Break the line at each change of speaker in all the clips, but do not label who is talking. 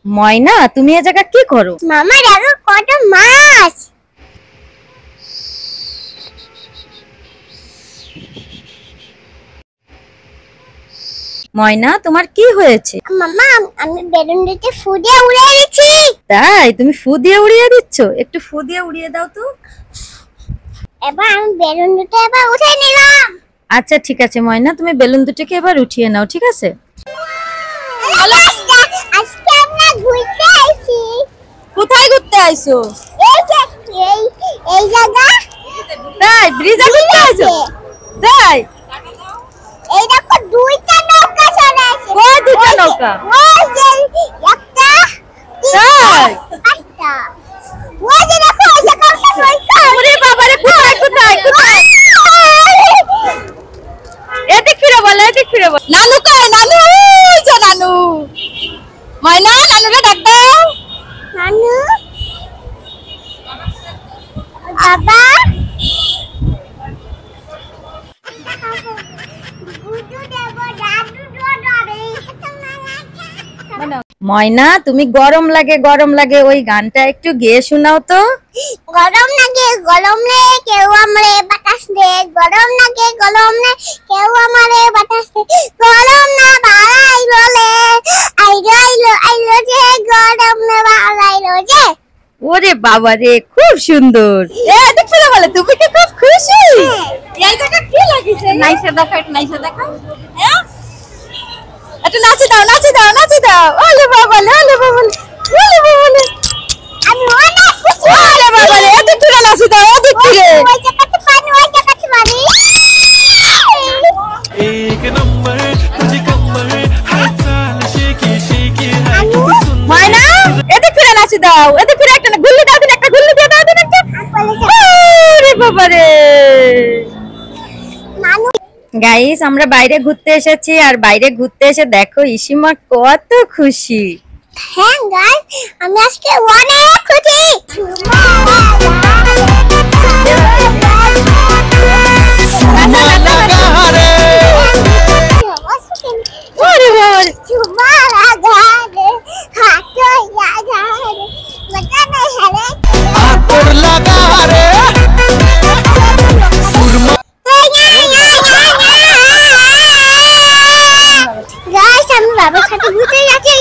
ময়না, তুমি এ জায়গা কি করো?
মামা দেখো কত মাছ।
ময়না, তোমার কি হয়েছে?
মামা আমি বেলুন দিয়ে ফু দিয়ে উড়িয়ে দিচ্ছি।
তাই? তুমি ফু দিয়ে উড়িয়ে দিচ্ছ? একটু ফু দিয়ে উড়িয়ে দাও তো।
এবার আমি বেলুন দুটো এবার উঠিয়ে নিলাম।
আচ্ছা ঠিক আছে ময়না, তুমি বেলুন দুটোকে এবার উঠিয়ে নাও, ঠিক আছে?
আজকে আমরা ঘুরতে আইছি।
কোথায় ঘুরতে আইছো?
এই যে এই জায়গা।
তাই? ব্রিজে ঘুরতে আইছো? তাই?
এই দেখো দুইটা নৌকা চলে আসে।
ওই দুটো নৌকা?
ওই যে একটা
তাই?
পাঁচটা। ওই যে দেখো এই যে একটা নৌকা।
ওরে বাবা রে, কোথায় কোথায় কোথায়? এদিক ফিরে বল, এদিক ফিরে বল। নানু কই? নানু, ওই যে নানু। ময়না, নানুকে ডাক দাও।
নানু বাবা
ময়না, তুমি গরম লাগে গরম লাগে ওই গানটা একটু গেয়ে শোনাও তো।
গরম লাগে গরম রে কেউ আমারে বাতাস দে। গরম লাগে গরম রে কেউ আমারে বাতাস দে। গরম না বাড়াইলো রে আইলো যে গরম না বাড়াইলো যে।
ওরে বাবা রে, খুব সুন্দর। এদিক ফিরে বলে, তুমি কি খুব খুশি? এই জায়গা কি লাগিছে? নাইসা দেখো, একটু নাইসা দেখো। হ্যাঁ, একটু নাচি দাও, নাচি দাও, নাচি দাও। ওলে বাবা রে, ওলে বাবা রে, ওলে বাবা রে।
আমি অনেক খুশি।
ওলে বাবা রে, এদিক ফিরে নাচি দাও, এদিক ফিরে।
ওই জায়গাতে পানি, ওই জায়গাতে পানি।
एक नंबर तुझे कमर हर साल शेकी शेकी है
ময়না, এদিক ফিরে নাচি দাও, এদিক ফিরে একটা গুল্লি দাও দিন, একটা গুল্লি দিয়ে দাও দিন একটা। ওরে বাবা রে।
নানু
গাইস, আমরা বাইরে ঘুরতে এসেছি আর বাইরে ঘুরতে এসে দেখো ইসিমা কত খুশি।
হ্যাঁ গাইস, আমি আজকে অনেক খুশি।
ওরে বাবা রে।
आतुर लगा रे सुरमा
गाइस, हम बाबा साथे घुरते যাচ্ছি।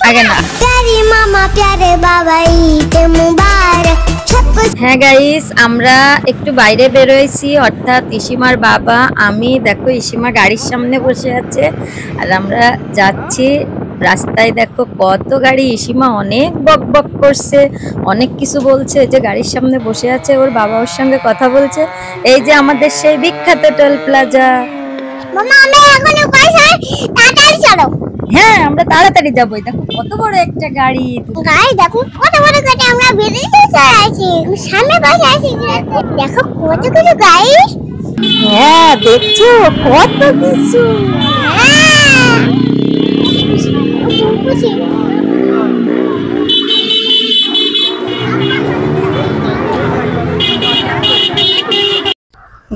আগে না।
प्यारे मामा प्यारे बाबा ঈদ মুবারক।
হ্যাঁ গাইস, আমরা একটু বাইরে বেরোইছি, অর্থাৎ ইসিমার বাবা আমি। দেখো ইসিমা গাড়ির সামনে বসে আছে আর আমরা যাচ্ছি। রাস্তায় দেখো কত গাড়ি। ইসিমা অনেক বক বক করছে, অনেক কিছু বলছে। যে গাড়ির সামনে বসে আছে ওর বাবা ওর সঙ্গে কথা বলছে। এই যে আমাদের সেই বিখ্যাত টোল প্লাজা।
মামা আমি এখন পয়সা তাড়াতাড়ি চলো।
হ্যাঁ, আমরা তাড়াতাড়ি যাবো। দেখো কত বড় একটা গাড়ি।
গাইস দেখো কত বড় গাড়ি, আমরা বেরিয়ে চলে আছি। সামনে বসে আছি। দেখো কত কিছু গাইস।
হ্যাঁ, দেখছো কত কিছু।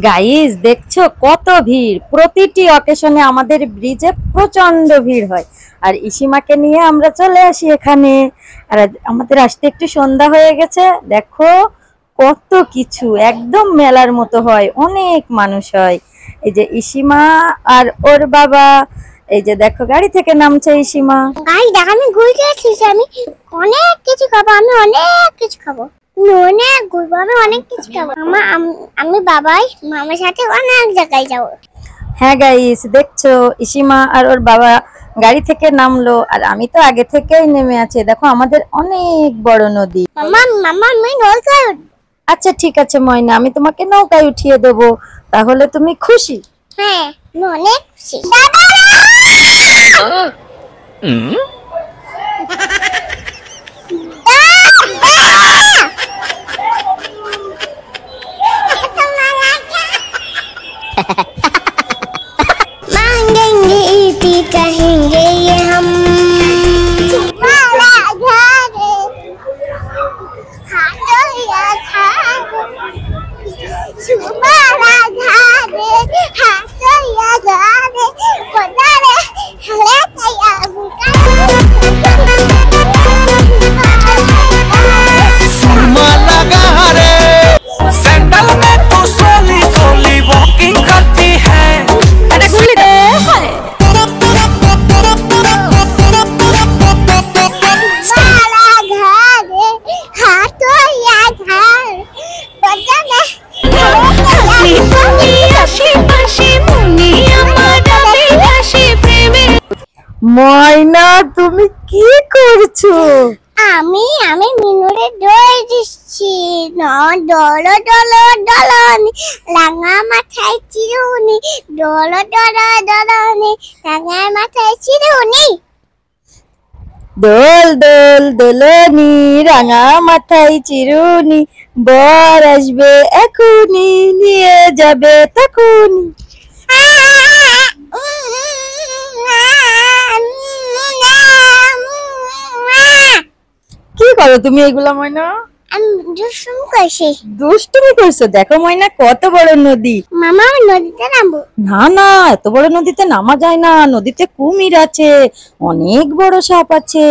গাইস দেখছো কত ভিড়। প্রতিটি অকেশনে আমাদের ব্রিজে প্রচন্ড ভিড় হয়। আর ইসিমাকে নিয়ে আমরা চলে আসি এখানে। আর আমাদের আসতে একটু সন্ধ্যা হয়ে গেছে। দেখো কত কিছু, একদম মেলার মতো হয়, অনেক মানুষ হয়। এই যে ইসিমা আর ওর বাবা, এই যে দেখো গাড়ি থেকে নামছে ইসিমা।
গাইস দেখ, আমি ঘুরতে এসেছি। আমি অনেক কিছু খাবো, আমি অনেক কিছু খাবো। অনেক ঘুরবো, আমি অনেক কিছু খাবো। আমি বাবাই মামার সাথে অনেক জায়গায় যাবো।
হ্যাঁ গাইস দেখছো ইসিমা আর ওর বাবা গাড়ি থেকে নামলো আর আমি তো আগে থেকেই নেমে আছি। দেখো আমাদের অনেক বড় নদী।
মামা আমি নৌকায় উঠবো।
আচ্ছা ঠিক আছে ময়না, আমি তোমাকে নৌকায় উঠিয়ে দেবো। তাহলে তুমি খুশি?
হ্যাঁ, আমি অনেক খুশি। मांगेंगे ईदी कहेंगे ये हम। Hãy subscribe cho kênh Ghiền Mì Gõ để không bỏ lỡ những video hấp dẫn।
ময়না তুমি কি করছো?
আমি মিনুরে দই দিচ্ছি। ডলো ডলো ডলনি রাঙা মাথায় চিরুনি, ডলো ডলো ডলনি রাঙা মাথায় চিরুনি।
দোল দোল দোলনি রাঙা মাথায় চিরুনি, বর আসবে এখুনি নিয়ে যাবে তখুনি। কি করো তুমি এগুলা ময়না?
আমি দুষ্টুমি করছি।
দুষ্টুমি করছো? দেখো ময়না কত বড় নদী।
মামা আমি নদীতে নামবো।
না না, এত বড় নদীতে নামা যায় না, নদীতে কুমির আছে, অনেক বড় সাপ আছে।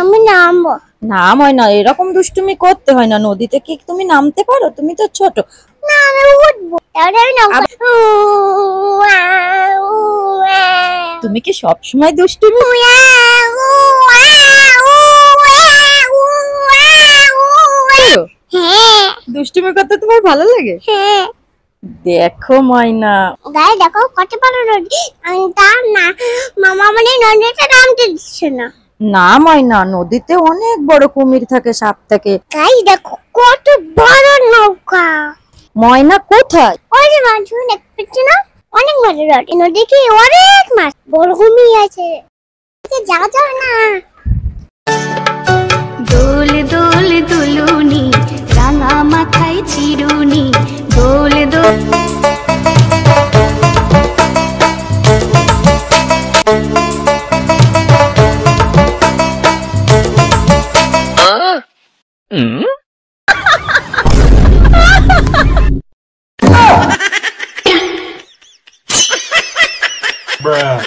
আমি নামবো
না ময়না, এরকম দুষ্টুমি করতে হয় না। নদীতে কি তুমি নামতে পারো? তুমি তো ছোট।
না, আমি উঠবো। তাহলে আমি নামবো।
তুমি কি সব সময় দুষ্টুমি?
হ্যাঁ
দুষ্টুমি করতে তোমার ভালো লাগে?
হ্যাঁ।
দেখো ময়না,
গায়ে দেখো কত বড় নদী। তা না মামা মানে নদীতে নামতে দিচ্ছে না।
না ময়না, নদীতে অনেক বড় কুমির থাকে, সাপ থাকে।
গায়ে দেখো কত বড় নৌকা।
ময়না কোথায়?
ওই যে মাছ দেখতে না, অনেক বড় নদী। নদীতে অনেক মাছ, বড় কুমির আছে। যাও যাও না।
দোল দোল দুলুনি রাঙা মাথায় চিরুনি, দোল দোল।
Bruh.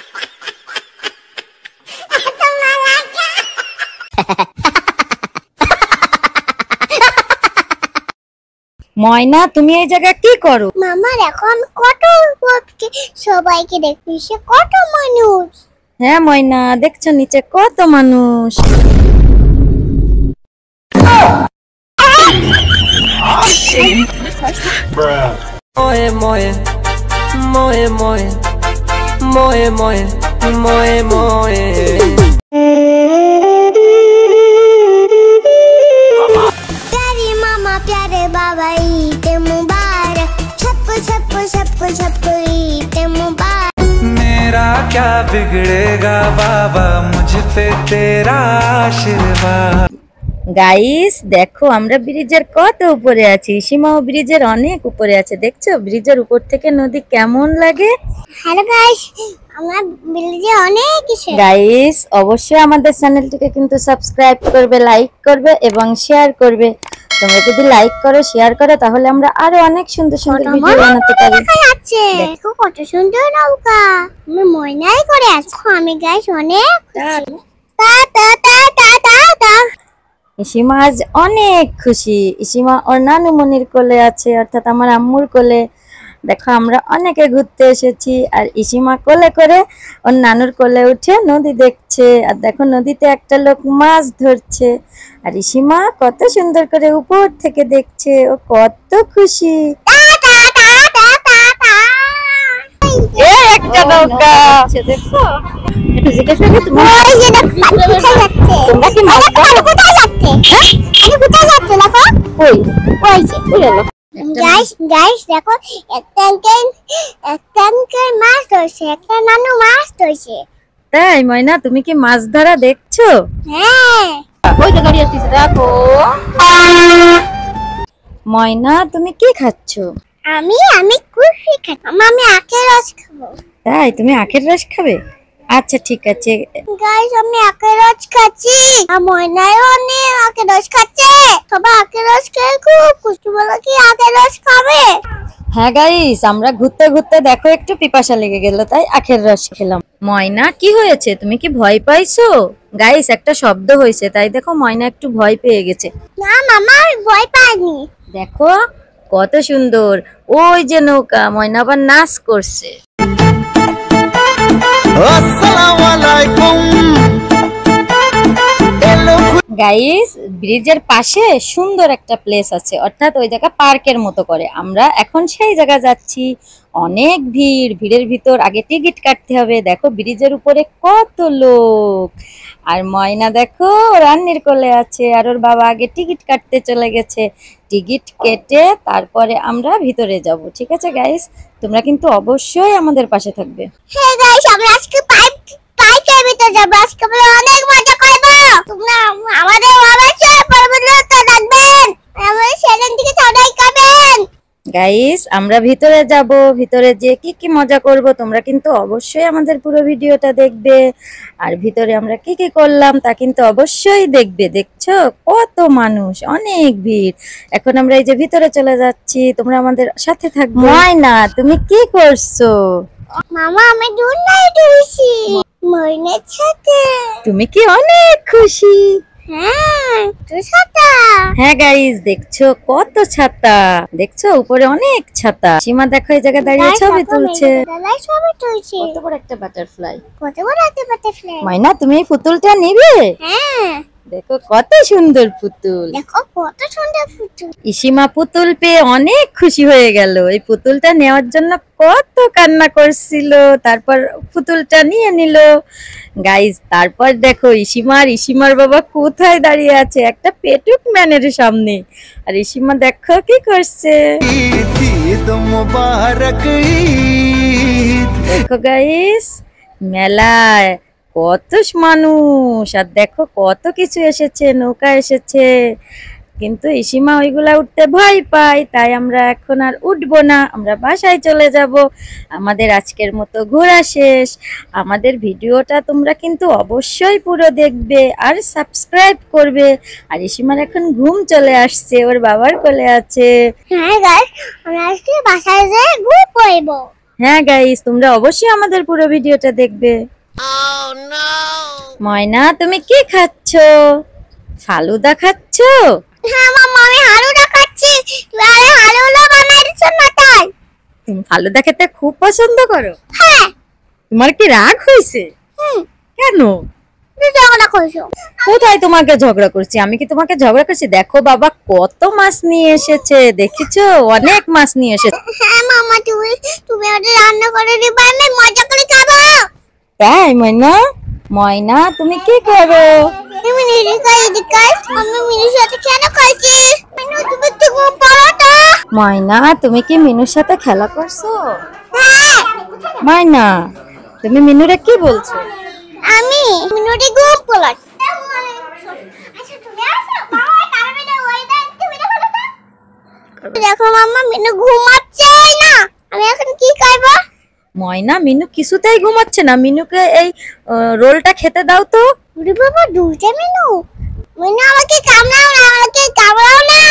ময়না তুমি এই জায়গায় কি করো?
মামা দেখো আমি কত সবাইকে দেখছি, সে কত মানুষ।
হ্যাঁ ময়না, দেখছো নিচে কত মানুষ।
Bruh.
Moe moe, moe moe, moe moe, moe moe.
प्यारे मामा प्यारे बाबा ईद मुबारक, छप छप छप छप ईद मुबारक।
मेरा क्या बिगड़ेगा बाबा, मुझ पे तेरा आशीर्वाद।
গাইস দেখো, আমরা ব্রিজের কত উপরে আছি। সীমাও ব্রিজের অনেক উপরে আছে। দেখছো ব্রিজের উপর থেকে নদী কেমন লাগে?
হ্যালো গাইস, আমরা বিলেজে অনেক কিছু।
গাইস অবশ্যই আমাদের চ্যানেলটিকে কিন্তু সাবস্ক্রাইব করবে, লাইক করবে এবং শেয়ার করবে। তোমরা যদি লাইক করো, শেয়ার করো, তাহলে আমরা আরো অনেক সুন্দর সুন্দর ভিডিও বানাতে পারি।
দেখা যাচ্ছে দেখো কত সুন্দর নৌকা। আমি ময়নাই করে আছি। আমি গাইস অনেক খুশি। টা টা টা টা টা টা।
ইসিমা আজ অনেক খুশি। ইসিমা ওর নানুমনির কোলে আছে, অর্থাৎ আমার আম্মুর কোলে। দেখো আমরা অনেকে ঘুরতে এসেছি, আর ইসিমা কোলে করে ওর নানুর কোলে উঠে নদী দেখছে। আর দেখো নদীতে একটা লোক মাছ ধরছে, আর ইসিমা কত সুন্দর করে উপর থেকে দেখছে। ও কত খুশি। একটা নৌকা দেখো, একটু জিজ্ঞেস করি
ওই যে দেখো পানি কোথায় যাচ্ছে?
তোমরা কি মাছ ধরো?
কোথায় যাচ্ছে? পানি কোথায় যাচ্ছে দেখো?
কই
ওই যে
কই গেল?
গাইস দেখো একটা আঙ্কেল মাছ ধরছে, একটা নানু মাছ ধরছে।
তাই ময়না, তুমি কি মাছ ধরা দেখছো?
হ্যাঁ
ওই তো গাড়ি আসছে, দেখো। ময়না তুমি কি খাচ্ছো?
আমি কুলফি খাবো। আমি আখের রস খাবো।
তাই তুমি আখের রস খাবে? আচ্ছা ঠিক আছে।
গাইস আমি আখের রস খাচ্ছি, আর ময়নাও অনেক আখের রস খাচ্ছে। সবাই আখের রস খেয়ে খুব খুশি। বলো কি আখের রস খাবে?
হ্যাঁ গাইস, আমরা ঘুরতে ঘুরতে দেখো একটু পিপাসা লেগে গেল, তাই আখের রস খেলাম। ময়না কি হয়েছে? তুমি কি ভয় পাইছো? গাইস একটা শব্দ হয়েছে, তাই দেখো ময়না একটু ভয় পেয়ে গেছে।
না মামা আমি ভয় পাইনি।
দেখো কত সুন্দর ওই যে নৌকা, ময়না আবার নাচ করছে। গাইস, ব্রিজের পাশে সুন্দর একটা প্লেস আছে, অর্থাৎ ওই জায়গা পার্কের মতো করে। আমরা এখন সেই জায়গা যাচ্ছি। অনেক ভিড়, ভিড়ের ভিতর আগে টিকিট কাটতে হবে। দেখো ব্রিজের উপরে কত লোক। আর ময়না দেখো রান্নির কোলে আছে, আর ওর বাবা আগে টিকিট কাটতে চলে গেছে। টিকিট কেটে তারপরে আমরা ভিতরে যাব। ঠিক আছে গাইস, তোমরা কিন্তু অবশ্যই আমাদের পাশে থাকবে।
হ্যাঁ গাইস, আমরা আজকে পার্কের ভিতরে যাবো। আজকে আমরা অনেক মজা করবো। তোমরা আমাদের অবশ্যই পরবর্তীতে দেখবেন। আমাদের চ্যানেল থেকে সবাই করবেন।
গাইস, আমরা ভিতরে যাব। ভিতরে যে কি কি মজা করব তোমরা কিন্তু অবশ্যই আমাদের পুরো ভিডিওটা দেখবে। আর ভিতরে আমরা কি কি করলাম তা কিন্তু অবশ্যই দেখবে। দেখছো কত মানুষ, অনেক ভিড়। এখন আমরা এই যে ভিতরে চলে যাচ্ছি, তোমরা আমাদের সাথে থাকবে। ময়না, তুমি কি করছো?
মামা, আমি দুলনায় দুলছি ময়নার সাথে।
তুমি কি অনেক খুশি?
হ্যাঁ, তোর সাথে।
হ্যাঁ গাইস, দেখছো কত ছাতা, দেখছো উপরে অনেক ছাতা। সীমা দেখো এই জায়গায় দাঁড়িয়ে ছবি তুলছে।
দাদাই ছবি তুলছে।
কত বড় একটা বাটারফ্লাই।
কত বড় একটা বাটারফ্লাই।
ময়না, তুমি এই পুতুলটা নিবে?
হ্যাঁ,
দেখো কত সুন্দর পুতুল।
দেখো কত সুন্দর পুতুল।
ইসিমা পুতুল পেয়ে অনেক খুশি হয়ে গেল। এই পুতুলটা নেওয়ার জন্য কত কান্না করছিল, তারপর পুতুলটা নিয়ে নিল। গাইজ, তারপর দেখো ইসিমার বাবা কোথায় দাঁড়িয়ে আছে, একটা পেটুক ম্যানের সামনে। আর ইসিমা দেখো কি করছে।
ईद मुबारक ईद।
দেখো গাইস, মেলায় কত মানুষ, আর দেখো কত কিছু এসেছে, নৌকা এসেছে। কিন্তু ইসিমা ওইগুলা উঠতে ভয় পায়, তাই আমরা এখন আর উঠবো না, আমরা বাসায় চলে যাব। আমাদের আজকের মতো ঘোরা শেষ। আমাদের ভিডিওটা তোমরা কিন্তু অবশ্যই পুরো দেখবে আর সাবস্ক্রাইব করবে। আর ইসিমার এখন ঘুম চলে আসছে, ওর বাবার কোলে আছে।
হ্যাঁ গাইস, আমরা আজকে বাসায় যেয়ে ঘুম পড়বো।
হ্যাঁ গাইস, তোমরা অবশ্যই আমাদের পুরো ভিডিওটা দেখবে। ময়না, তুমি কি খাচ্ছো? ফালুদা খাচ্ছো?
হ্যাঁ মামা, আমি হালুয়া খাচ্ছি। তুই আরে হালুয়া বানাই দিছ না তাই?
তুমি ফালুদা খেতে খুব পছন্দ করো?
হ্যাঁ।
তোমার কি রাগ হয়েছে? কেন?
তুই ঝগড়া করছো।
কোথায় তোমাকে ঝগড়া করছি? আমি কি তোমাকে ঝগড়া করছি? দেখো বাবা কত মাছ নিয়ে এসেছে, দেখেছো? অনেক মাছ নিয়ে এসেছে।
হ্যাঁ মামা, তুমি ওটা রান্না করে দিবা, আমি মজা করে খাবো।
তাই ময়না? ময়না, তুমি কি করো?
তুমি আমি মিনুর সাথে কেন খাইছি? মিনু, তুমি তো ঘুম পাড়ো তো।
ময়না, তুমি কি মিনুর সাথে খেলা করছো?
হ্যাঁ,
ময়না, তুমি মিনুরে কি বলছো?
আমি মিনুটি ঘুম পাড়াই। আচ্ছা তুমি আসো, মামা কারণে ওই দেন, তুমি দেখো তো। দেখো মামা, মিনু ঘুমাচ্ছে না। আমি এখন কি করব?
ময়না, মিনু কিছুতেই ঘুমাচ্ছে না। মিনুকে এই রোলটা খেতে দাও তো।
ওরে বাবা, দুইটা মিনু। মিনু আমাকে কামড়াও না, আমাকে কামড়াও না।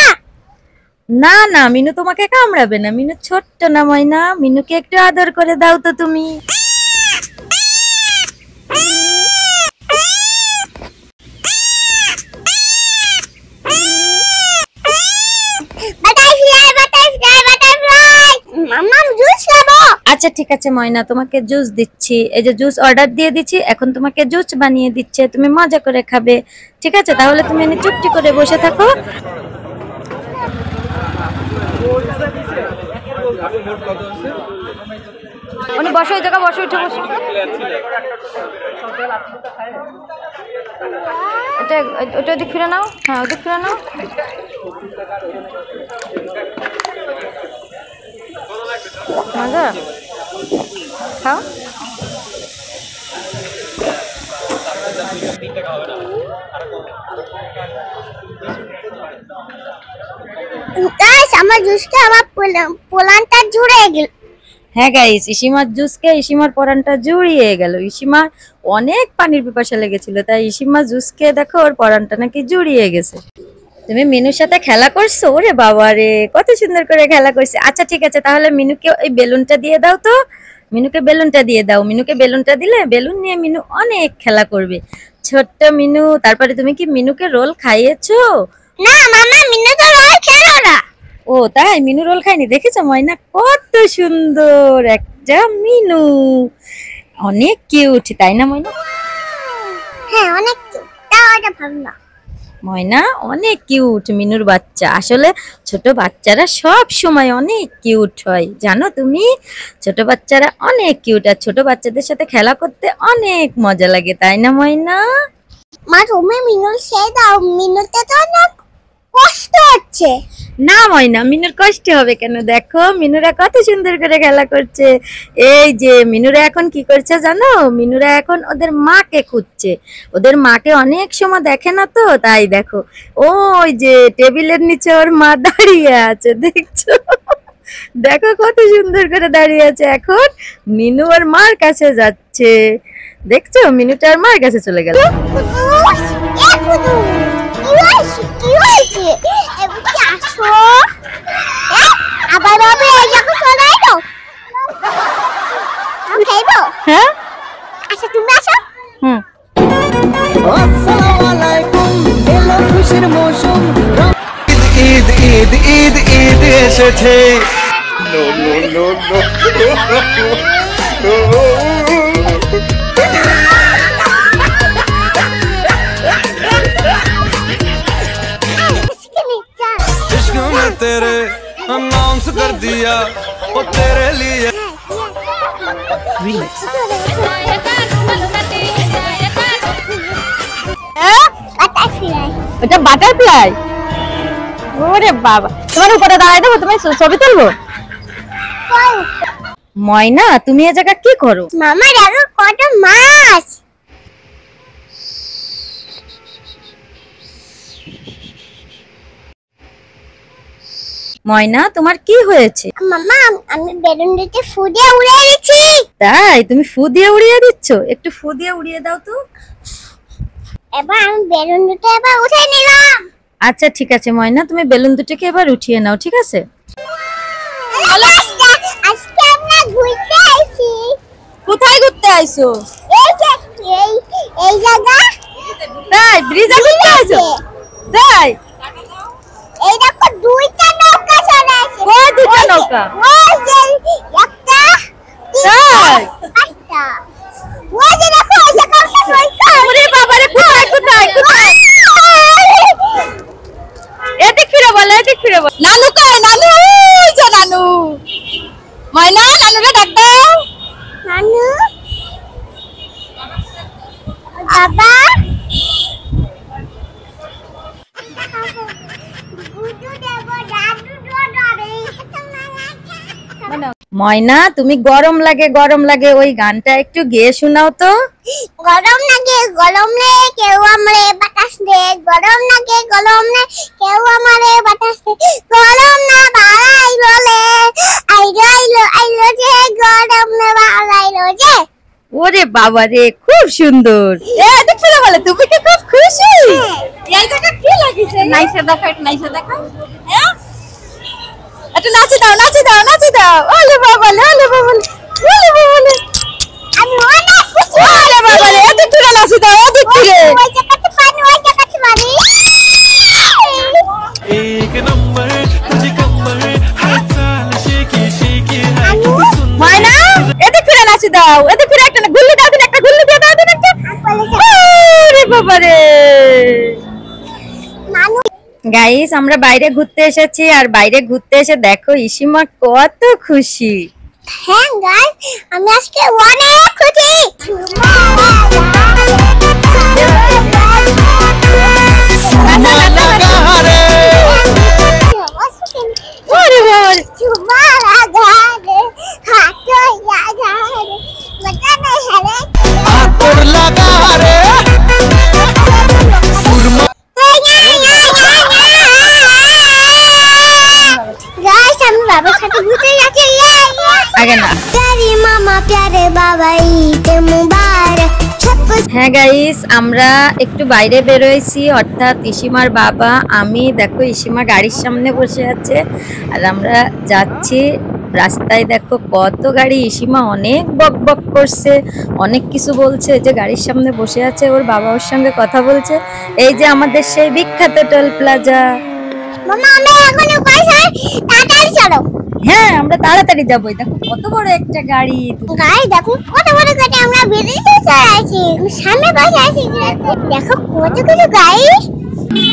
না না, মিনু তোমাকে কামড়াবে না। মিনু ছোট্ট না ময়না, মিনুকে একটু আদর করে দাও তো তুমি।
Butterfly, butterfly, butterfly. মাম্মা, আমি জুস খাবো।
আচ্ছা ঠিক আছে ময়না, তোমাকে জুস দিচ্ছি। এই যে জুস অর্ডার দিয়ে দিচ্ছি, এখন তোমাকে জুস বানিয়ে দিচ্ছে, তুমি মজা করে খাবে। ঠিক আছে, তাহলে তুমি এনে চুপটি করে বসে থাকো। বসো, ওই জায়গা বসো, উঠে বসো। ওটা ওদিক ফিরে নাও। হ্যাঁ, ওদিক ফিরে নাও। মজা খাও।
গাইস, আমার জুসটা আমার পোলানটা জুড়ে গেল।
হ্যাঁ গাইস, ইসিমার জুসকে ইসিমার পরানটা জুড়িয়ে গেল। ইসিমার অনেক পানির পিপাসা লেগেছিল, তাই ইসিমা জুসকে দেখো ওর পরানটা নাকি জুড়িয়ে গেছে। তুমি মিনুর সাথে খেলা করছো? ওরে বাবা রে, কত সুন্দর করে খেলা করছে। আচ্ছা ঠিক আছে, তাহলে মিনুকে ওই বেলুনটা দিয়ে দাও তো। মিনুকে বেলুনটা দিয়ে দাও। মিনুকে বেলুনটা দিলে বেলুন নিয়ে মিনু অনেক খেলা করবে। ছোট্ট মিনু। তারপরে তুমি কি মিনুকে রোল খাইয়েছো?
না মামা, মিনু তো রোল খেলো না।
ও তাই? মিনু রোল খায়নি? দেখেছো ময়না, কত সুন্দর একটা মিনু, অনেক কিউট, তাই না ময়না?
হ্যাঁ, অনেক তাও এটা ভালো না।
ময়না অনেক কিউট মিনুর বাচ্চা। আসলে ছোট বাচ্চারা সব সময় অনেক কিউট হয়, জানো তুমি? ছোট বাচ্চারা অনেক কিউট, আর ছোট বাচ্চাদের সাথে খেলা করতে অনেক মজা লাগে, তাই না ময়না?
মা তুমি মিনুর সে দাও, মিনুতে তো অনেক কষ্ট হচ্ছে।
না ময়না, মিনুর কষ্ট হবে কেন? দেখো মিনুরা কত সুন্দর করে খেলা করছে। এই যে মিনুরা এখন কি করছে জানো? মিনুরা এখন ওদের মাকে খুঁজছে। ওদের মাকে অনেক সময় দেখে না তো, তাই দেখো ওই যে টেবিলের নিচে ওর মা দাঁড়িয়ে আছে, দেখছো? দেখো কত সুন্দর করে দাঁড়িয়ে আছে। এখন মিনু আর মার কাছে যাচ্ছে, দেখছো? মিনুটার মার কাছে চলে গেল।
আবার বাবা এই জায়গা চলে আইলো। আমি খাইবো।
হ্যাঁ
আচ্ছা তুমি আসো।
হুম।
আসসালামু আলাইকুম, এলো খুশির মৌসুম।
ঈদ ঈদ ঈদ ঈদ এসেছে। इश्क में तेरे अनाउंस कर दिया वो तेरे लिए।
ওটা বাটারফ্লাই। ওরে বাবা, তোমার উপরে দাঁড়াই দেবো, তুমি ছবি তুলবো? ময়না তুমি এ জায়গা কি করো?
মামা দেখো কত মাছ।
ময়না তোমার কি হয়েছে?
মামা আমি বেলুন দিতে ফু দিয়ে উড়িয়ে দিচ্ছি।
তাই তুমি ফু দিয়ে উড়িয়ে দিচ্ছ? একটু ফু দিয়ে উড়িয়ে দাও তো।
এবার আমি বেলুন দিতে এবার উঠে নিলাম।
আচ্ছা ঠিক আছে ময়না, তুমি বেলুন দুটোকে এবার উঠিয়ে নাও, ঠিক আছে?
আজকে আমরা ঘুরতে আইছি।
কোথায় ঘুরতে আইছো?
এই যে এই জায়গা।
তাই ব্রিজে ঘুরতে আইছো? তাই
এই দেখো দুইটা নৌকা চলে আসে।
কই দুইটা নৌকা?
ওই যে একটা
তাই
পাঁচটা। ওই যে দেখো ওই যে একটা নৌকা।
ওরে বাবা রে, কোথায় কোথায় কোথায়? এদিক ফিরে বলো, এদিক ফিরে বলো। নানু কই? নানু ওই যে নানু। ময়না নানুকে ডাক দাও।
নানু বাবা গুডু দেব দাদু ডরে।
ময়না তুমি গরম লাগে গরম লাগে ওই গানটা একটু গেয়ে শোনাও তো।
গরম লাগে গরম রে কেউ আমরে বাতাস দে। গরম লাগে গরম রে কেউ আমারে বাতাস দে। গরম না বাড়াইলো লে আইলো যে গরম না বাড়াইলো যে।
ওরে বাবা রে, খুব সুন্দর। এদিক ফিরে বলো, তুমি কি খুব খুশি? এই জায়গা কি লাগিছে? নাইসা দেখো, একটু নাইসা দেখো। হ্যাঁ একটু নাচি দাও, নাচি দাও, নাচি দাও। ওলে বাবা লে, ওলে বাবা লে, ওলে বাবা লে।
আমি অনেক খুশি।
ওলে বাবা লে, এদিক ফিরে নাচি দাও, এদিক ফিরে।
ওই জায়গাতে পানি ওই জায়গাতে পানি।
एक नंबर तुझे कमर हर साल शेकी शेकी है कितनी सुंदर।
ময়না এদিক ফিরে নাচি দাও, এদিক ফিরে একটা গুল্লি দাও দিন, একটা গুল্লি দিয়ে দাও দিন একটা। ওরে বাবা রে।
নানু
গাইস আমরা বাইরে ঘুরতে এসেছি, আর বাইরে ঘুরতে এসে দেখো ইসিমা কত খুশি।
হ্যাঁ গাইস আমি আজকে অনেক খুশি।
ওরে বাবা রে।
तुम्हारा घर हाथों लगा रे मजा नहीं है रे।
आतुर लगा रे सुरमा।
गाइस हम बाबा साथ घूमते जाते हैं।
আগে না।
प्यारे मामा प्यारे बाबा ईद मुबारक।
হ্যাঁ গাইস আমরা একটু বাইরে বেরোইছি, অর্থাৎ ইসিমার বাবা আমি। দেখো ইসিমা গাড়ির সামনে বসে আছে আর আমরা যাচ্ছি। রাস্তায় দেখো কত গাড়ি। ইসিমা অনেক বক বক করছে, অনেক কিছু বলছে। যে গাড়ির সামনে বসে আছে ওর বাবা ওর সঙ্গে কথা বলছে। এই যে আমাদের সেই বিখ্যাত টোল প্লাজা।
মামা আমি এখন পয়সা টাটার দাঁড়াও।
হ্যাঁ আমরা তাড়াতাড়ি যাবো। দেখো কত বড় একটা গাড়ি।
গাড়ি দেখো কত বড় গাড়ি, আমরা বেরিয়ে চলে আছি, সামনে বসে আছি। দেখো কত কিছু গাড়ি।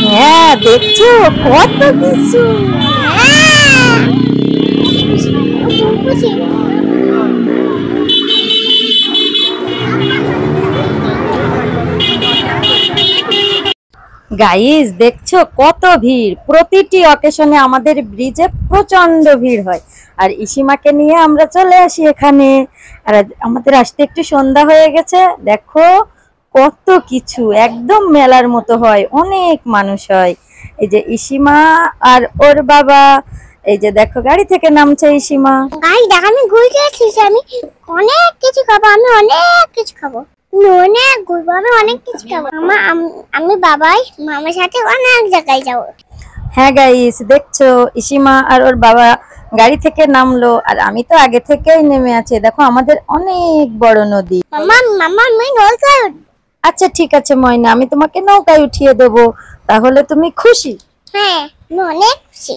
হ্যাঁ দেখছো কত কিছু। গাইস দেখছো কত ভিড়। প্রতিটি অকেশনে আমাদের ব্রিজে প্রচন্ড ভিড় হয়। আর ইসিমাকে নিয়ে আমরা চলে আসি এখানে। আর আমাদের আসতে একটু সন্ধ্যা হয়ে গেছে। দেখো কত কিছু, একদম মেলার মতো হয়, অনেক মানুষ হয়। এই যে ইসিমা আর ওর বাবা, এই যে দেখো গাড়ি থেকে নামছে ইসিমা।
গাড়ি দেখ, আমি ঘুরতে এসেছি, আমি অনেক কিছু খাবো, আমি অনেক কিছু খাবো, অনেক ঘুরবো, আমি অনেক কিছু খাবো। আমি বাবাই মামার সাথে অনেক জায়গায় যাবো।
হ্যাঁ গাইস দেখছো ইসিমা আর ওর বাবা গাড়ি থেকে নামলো, আর আমি তো আগে থেকেই নেমে আছি। দেখো আমাদের অনেক বড় নদী।
মামা আমি নৌকায় উঠবো।
আচ্ছা ঠিক আছে ময়না, আমি তোমাকে নৌকায় উঠিয়ে দেবো, তাহলে তুমি খুশি?
হ্যাঁ আমি অনেক খুশি।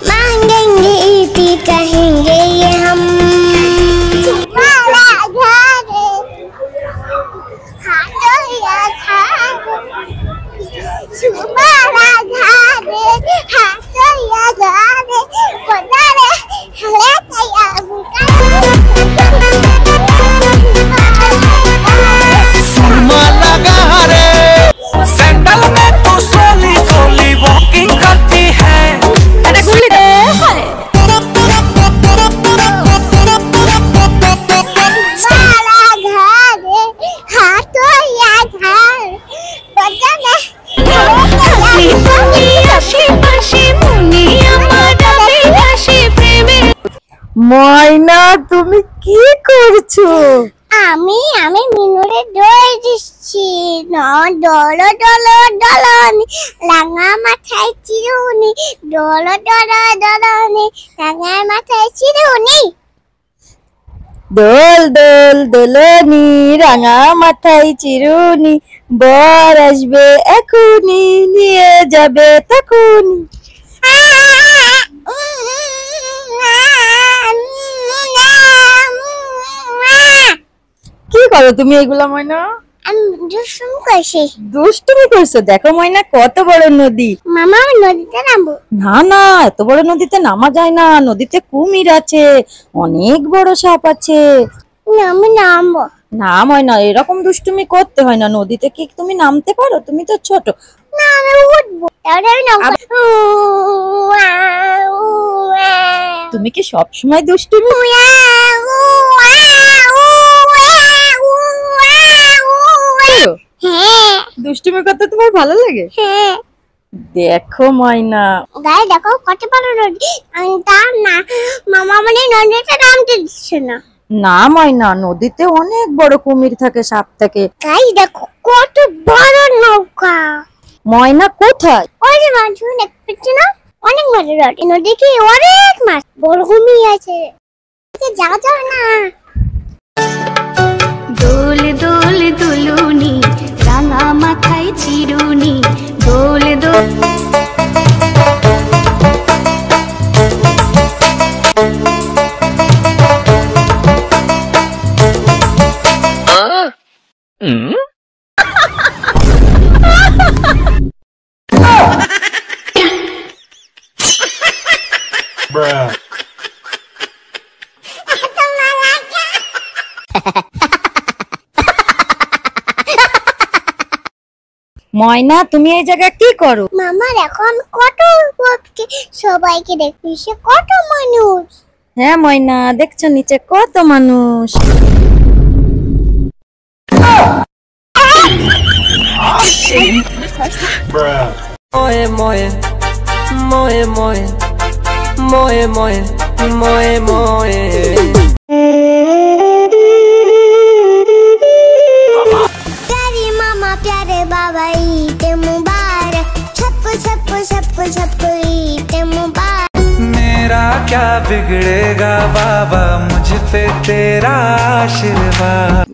मांगेंगे पी कहेंगे ये हम, तुम्हारा घर हाथों या घर, तुम्हारा घर हाथों या घर, पता रे हले कया बुका
सुरमा लगा रे सैंडल में तू सोली सोली वॉकिंग करती है।
ময়না তুমি কি করছো?
আমি মিনুরে দই দিচ্ছি। ডলো ডলো ডলনি রাঙা মাথায় চিরুনি, ডলো ডলো ডলনি রাঙা মাথায় চিরুনি।
দোল দোল দোলনি রাঙা মাথায় চিরুনি, বর আসবে এখুনি নিয়ে যাবে তখুনি। কি করো তুমি এগুলা ময়না?
আমি দুষ্টুমি করছি।
দুষ্টুমি করছো? দেখো ময়না কত বড় নদী।
মামা আমি নদীতে নামবো।
না না এত বড় নদীতে নামা যায় না, নদীতে কুমির আছে, অনেক বড় সাপ আছে।
আমি নামবো
না ময়না এরকম দুষ্টুমি করতে হয় না, নদীতে কি তুমি নামতে পারো? তুমি তো ছোট।
না আমি উঠবো, তাহলে আমি নামবো।
তুমি কি সব সময় দুষ্টুমি?
হ্যাঁ
দুষ্টুমি করতে তোমার ভালো লাগে?
হ্যাঁ।
দেখো ময়না
গায়ে দেখো কত বড় নদী, আমি তার না মামা মানে নদীতে নামতে দিচ্ছে না।
না ময়না নদীতে অনেক বড় কুমির থাকে, সাপ থাকে।
গায়ে দেখো কত বড় নৌকা।
ময়না কোথায়?
ওই যে মাছ দেখতে না, অনেক মাছ রয়েছে নদী, কি অনেক মাছ, বড় কুমির আছে। যাও যাও না।
দোল দোল দুলুনি রাঙা মাথায় চিরুনি, দোল দোল
ময়না তুমি এই জায়গায় কি করো?
মামা দেখো আমি কত সবাইকে দেখছি, সে কত মানুষ।
হ্যাঁ ময়না দেখছো নিচে কত মানুষ।
मोए मोए मोए मोए मोए मोए मोए मोए
प्यारे मामा प्यारे बाबा ईद मुबारक, छप्पू छप्पू छप्पू छप्पू ईद मुबारक।
मेरा क्या बिगड़ेगा बाबा मुझ पे तेरा आशीर्वाद।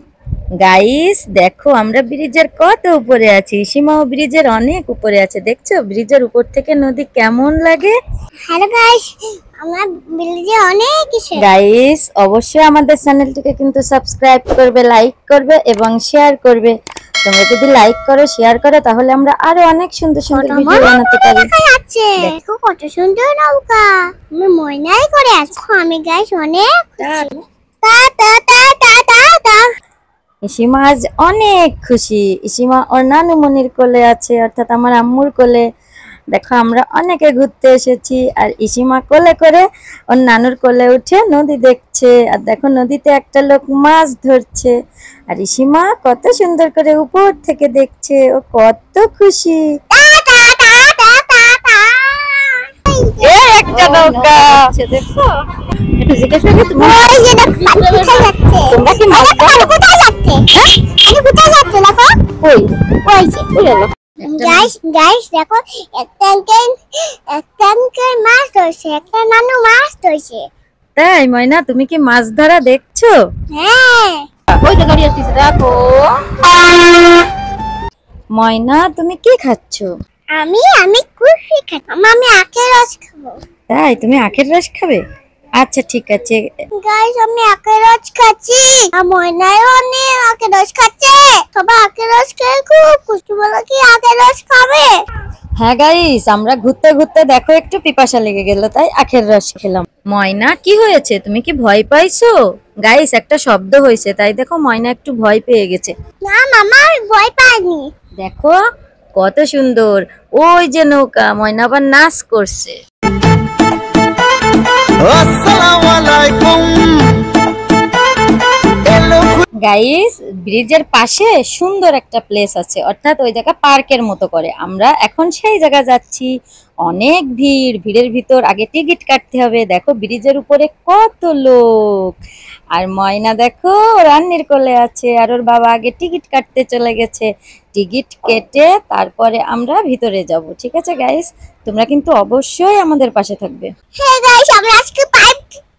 গাইস দেখো আমরা ব্রিজের কত উপরে আছি, সীমাও ব্রিজের অনেক উপরে আছে। দেখছো ব্রিজের উপর থেকে নদী কেমন লাগে?
হ্যালো গাইস, আমরা ব্রিজে অনেক কিছু।
গাইস অবশ্যই আমাদের চ্যানেলটিকে কিন্তু সাবস্ক্রাইব করবে, লাইক করবে এবং শেয়ার করবে। তোমরা যদি লাইক করো, শেয়ার করো, তাহলে আমরা আরো অনেক সুন্দর সুন্দর ভিডিও বানাতে পারি।
দেখা যাচ্ছে, দেখো কত সুন্দর নৌকা, আমি ময়নাই করে আছি। আমি গাইস অনেক খুশি। টা টা টা টা টা টা।
ইসিমা আজ অনেক খুশি। ইসিমা ওর নানুমনির কোলে আছে, অর্থাৎ আমার আম্মুর কোলে। দেখো আমরা অনেকে ঘুরতে এসেছি, আর ইসিমা কোলে করে ওর নানুর কোলে উঠে নদী দেখছে। আর দেখো নদীতে একটা লোক মাছ ধরছে, আর ইসিমা কত সুন্দর করে উপর থেকে দেখছে। ও কত খুশি। একটা নৌকা দেখো, একটু জিজ্ঞেস করি তোমরা কি মাছ ধরো?
কোথায় যাচ্ছে? আমি কোথায় যাচ্ছে দেখো?
কই
ওই যে
কই গেল?
গাইস দেখো, একটা আঙ্কেল মাছ ধরছে, একটা নানু মাছ ধরছে।
তাই ময়না, তুমি কি মাছ ধরা দেখছো?
হ্যাঁ।
ওই যে গাড়ি আসছে দেখো। ময়না তুমি কি খাচ্ছো?
আমি কুলফি খাবো। আমি আখের রস খাবো।
তাই তুমি আখের রস খাবে? আচ্ছা ঠিক আছে।
গাইস আমি আখের রস খাচ্ছি, আর ময়নাও অনেক আখের রস খাচ্ছে। সবাই আখের রস খেয়ে খুব খুশি। বলো কি আখের রস খাবে?
হ্যাঁ গাইস, আমরা ঘুরতে ঘুরতে দেখো একটু পিপাসা লেগে গেল, তাই আখের রস খেলাম। ময়না কি হয়েছে, তুমি কি ভয় পাইছো? গাইস একটা শব্দ হয়েছে, তাই দেখো ময়না একটু ভয় পেয়ে গেছে।
না মামা, আমি ভয় পাইনি।
দেখো কত সুন্দর ওই যে নৌকা, ময়না আবার নাচ করছে।
আসসালামু আলাইকুম।
গাইস ব্রিজের পাশে সুন্দর একটা প্লেস আছে, অর্থাৎ ওই জায়গা পার্কের মতো করে। আমরা এখন সেই জায়গা যাচ্ছি। অনেক ভিড়, ভিড়ের ভিতর আগে টিকিট কাটতে হবে। দেখো ব্রিজের উপরে কত লোক, আর ময়না দেখো রান্নির কোলে আছে, আর ওর বাবা আগে টিকিট কাটতে চলে গেছে। টিকিট কেটে তারপরে আমরা ভিতরে যাব। ঠিক আছে গাইস, তোমরা কিন্তু অবশ্যই আমাদের পাশে থাকবে।
হ্যাঁ গাইস, আমরা আজকে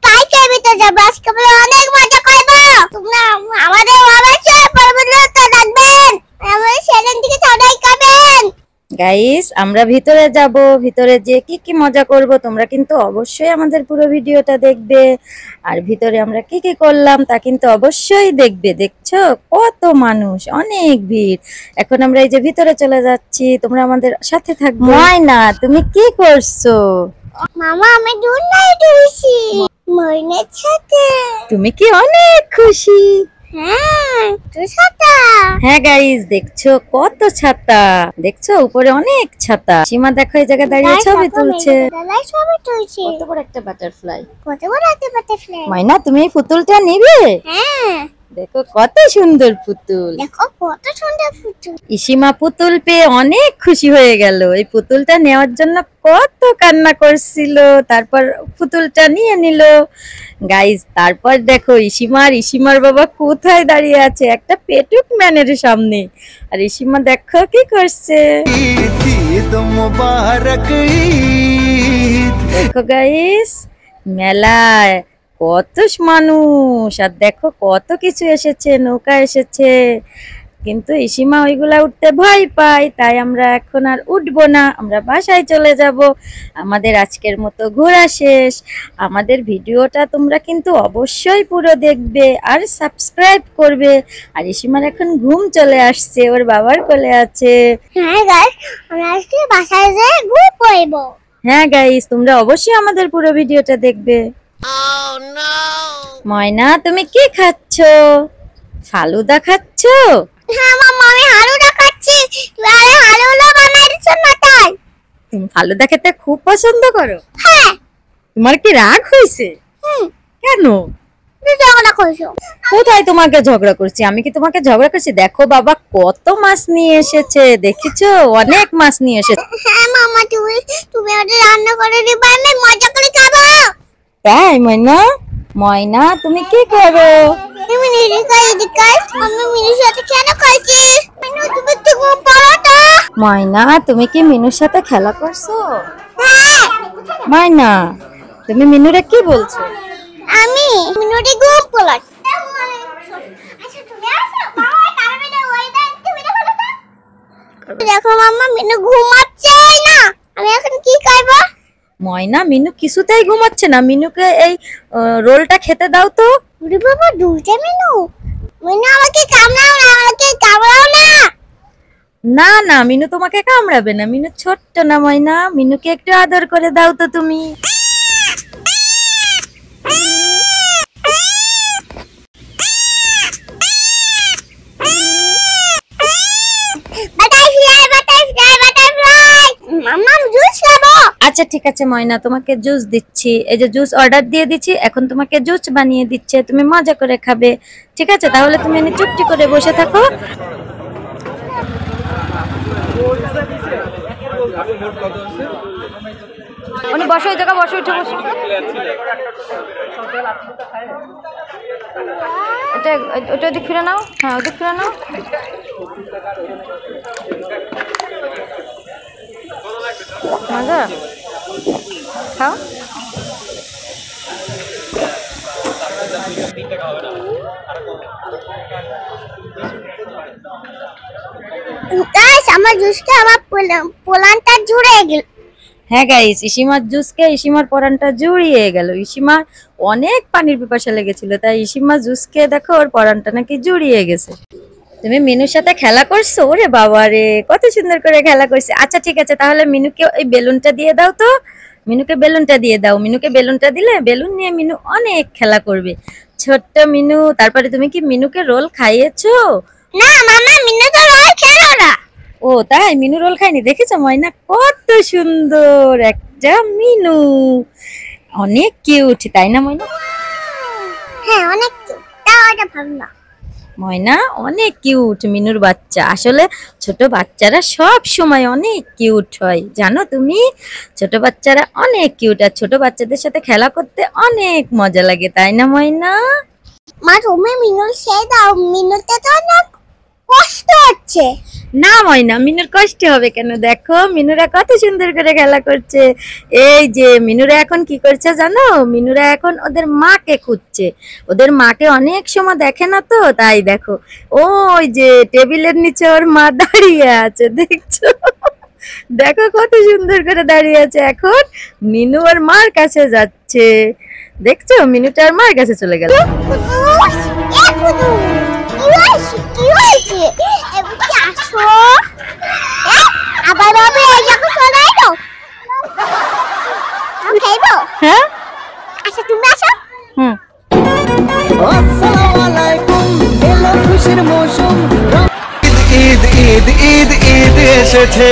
পার্কের ভিতরে যাবো। আজকে আমরা অনেক মজা করবো। তোমরা আমাদের অবশ্যই পরবর্তীতে ডাকবেন, আমাদের চ্যানেল থেকে সবাই খাবেন।
গাইস আমরা ভিতরে যাব, ভিতরে যে কি কি মজা করব তোমরা কিন্তু অবশ্যই আমাদের পুরো ভিডিওটা দেখবে। আর ভিতরে আমরা কি কি করলাম তা কিন্তু অবশ্যই দেখবে। দেখছো কত মানুষ, অনেক ভিড়। এখন আমরা এই যে ভিতরে চলে যাচ্ছি, তোমরা আমাদের সাথে থাকবে। ময়না তুমি কি করছো?
মামা আমি দুলনায় দুলছি ময়নার সাথে।
তুমি কি অনেক খুশি?
হ্যাঁ, তোর সাথে।
হ্যাঁ গাইস দেখছো কত ছাতা, দেখছো উপরে অনেক ছাতা। সীমা দেখো এই জায়গায় দাঁড়িয়ে ছবি তুলছে।
ছবি তুলছে।
কত বড় একটা বাটারফ্লাই।
কত বড় একটা বাটারফ্লাই।
ময়না তুমি এই পুতুলটা নিবে?
হ্যাঁ,
দেখো কত সুন্দর পুতুল।
দেখো কত সুন্দর পুতুল।
ইসিমা পুতুল পেয়ে অনেক খুশি হয়ে গেল। এই পুতুলটা নেওয়ার জন্য কত কান্না করছিল, তারপর পুতুলটা নিয়ে নিল। গাইজ তারপর দেখো ইসিমার বাবা কোথায় দাঁড়িয়ে আছে, একটা পেটুক ম্যানের সামনে। আর ইসিমা দেখো কি করছে।
ঈদ মুবারক ঈদ।
দেখো গাইস মেলায় কত মানুষ, আর দেখো কত কিছু এসেছে, নৌকা এসেছে। কিন্তু ইসিমা ওইগুলা উঠতে ভয় পায়, তাই আমরা এখন আর উঠবো না, আমরা বাসায় চলে যাব। আমাদের আজকের মতো ঘোরা শেষ। আমাদের ভিডিওটা তোমরা কিন্তু অবশ্যই পুরো দেখবে আর সাবস্ক্রাইব করবে। আর ইসিমার এখন ঘুম চলে আসছে, ওর বাবার কোলে আছে।
হ্যাঁ গাইস, আমরা আজকে বাসায় যেয়ে ঘুম পড়বো।
হ্যাঁ গাইস তোমরা অবশ্যই আমাদের পুরো ভিডিওটা দেখবে। ময়না তুমি কি খাচ্ছো? ফালুদা খাচ্ছো?
হ্যাঁ মামা, আমি হালুয়া খাচ্ছি। আরে হালুয়া বানাইছো না তাই?
তুমি ফালুদা খেতে খুব পছন্দ করো?
হ্যাঁ।
তোমার কি রাগ হয়েছে? কেন?
তুই ঝগড়া করছো?
কোথায় তোমাকে ঝগড়া করছি? আমি কি তোমাকে ঝগড়া করছি? দেখো বাবা কত মাছ নিয়ে এসেছে, দেখেছো অনেক মাছ নিয়ে এসেছে।
হ্যাঁ মামা, তুমি ওটা রান্না করে দিবা, আমি মজা করে খাবো।
তাই ময়না? ময়না তুমি কি করো?
তুমি নিজে খাই দিকাই, আমি মিনুর সাথে কেন খাইছি? মিনু তুমি তো ঘুম পাড়ো তো।
ময়না তুমি কি মিনুর সাথে খেলা করছো?
হ্যাঁ।
ময়না তুমি মিনুরে কি বলছো?
আমি মিনুটি ঘুম পোলাট। আচ্ছা তুমি আসো মামা কারণে ওই দেখতে ভিডিও করো তো। দেখো মাম্মা মিনু ঘুমাচ্ছে না, আমি এখন কি করব?
ময়না, মিনু কিছুতেই ঘুমাচ্ছে না, মিনুকে এই রোলটা খেতে দাও তো।
ওরে বাবা, দুইটা মিনু। মিনু আমাকে কামড়াও না, আমাকে কামড়াও না।
না না, মিনু তোমাকে কামড়াবে না, মিনু ছোট্ট না ময়না, মিনুকে একটু আদর করে দাও তো তুমি।
Butterfly butterfly butterfly. Mamma juice খাবো।
আচ্ছা ঠিক আছে ময়না, তোমাকে জুস দিচ্ছি, এই যে জুস অর্ডার দিয়ে দিচ্ছি, এখন তোমাকে জুস বানিয়ে দিচ্ছে, তুমি মজা করে খাবে। ঠিক আছে, তাহলে তুমি এনে চুপটি করে বসে থাকো। উনি বসো, ওই জায়গা বসো, উঠে বসো। ওটা ওদিক ফিরে নাও, হ্যাঁ ওদিক ফিরে নাও। মজা খাও।
গাইস, আমার জুসটা আমার পোলানটা জুড়ে গেল।
হ্যাঁ গাইস, ইসিমার জুসকে ইসিমার পরানটা জুড়িয়ে গেল। ইসিমার অনেক পানির পিপাসা লেগেছিল, তাই ইসিমা জুসকে দেখো ওর পরানটা নাকি জুড়িয়ে গেছে। তুমি মিনুর সাথে খেলা করছো? ওরে বাবা রে, কত সুন্দর করে খেলা করছে। আচ্ছা ঠিক আছে, তাহলে মিনুকে ওই বেলুনটা দিয়ে দাও তো। মিনুকে বেলুনটা দিয়ে দাও, মিনুকে বেলুনটা দিলে বেলুন নিয়ে মিনু অনেক খেলা করবে। ছোট্ট মিনু, তারপরে তুমি কি মিনুকে রোল খাইয়েছো?
না মামা, মিনু তো রোল খেলো না।
ও তাই, মিনু রোল খায়নি? দেখেছো ময়না, কত সুন্দর একটা মিনু, অনেক কিউট, তাই না ময়না?
হ্যাঁ অনেক তাও এটা ভালো না।
ময়না অনেক কিউট মিনুর বাচ্চা। আসলে ছোট বাচ্চারা সব সময় অনেক কিউট হয়, জানো তুমি? ছোট বাচ্চারা অনেক কিউট, আর ছোট বাচ্চাদের সাথে খেলা করতে অনেক মজা লাগে, তাই না ময়না?
মা তুমি মিনুর সে দাও, মিনুতে তো অনেক কষ্ট হচ্ছে।
না ময়না, মিনুর কষ্ট হবে কেন? দেখো মিনুরা কত সুন্দর করে খেলা করছে। এই যে মিনুরা এখন কি করছে জানো? মিনুরা এখন ওদের মাকে খুঁজছে, ওদের মাকে অনেক সময় দেখে না তো, তাই দেখো ওই যে টেবিলের নিচে ওর মা দাঁড়িয়ে আছে, দেখছো? দেখো কত সুন্দর করে দাঁড়িয়ে আছে। এখন মিনু ওর মার কাছে যাচ্ছে, দেখছো? মিনুটার মার কাছে চলে গেল।
কি হয়েছে? এদিকে আসো। আবার বাবা এই জায়গা চলে এলো। আমি খাইবো।
হ্যাঁ
আচ্ছা তুমি আসো।
হুম।
আসসালামু আলাইকুম, এলো খুশির মৌসুম।
ঈদ ঈদ ঈদ ঈদ এসেছে।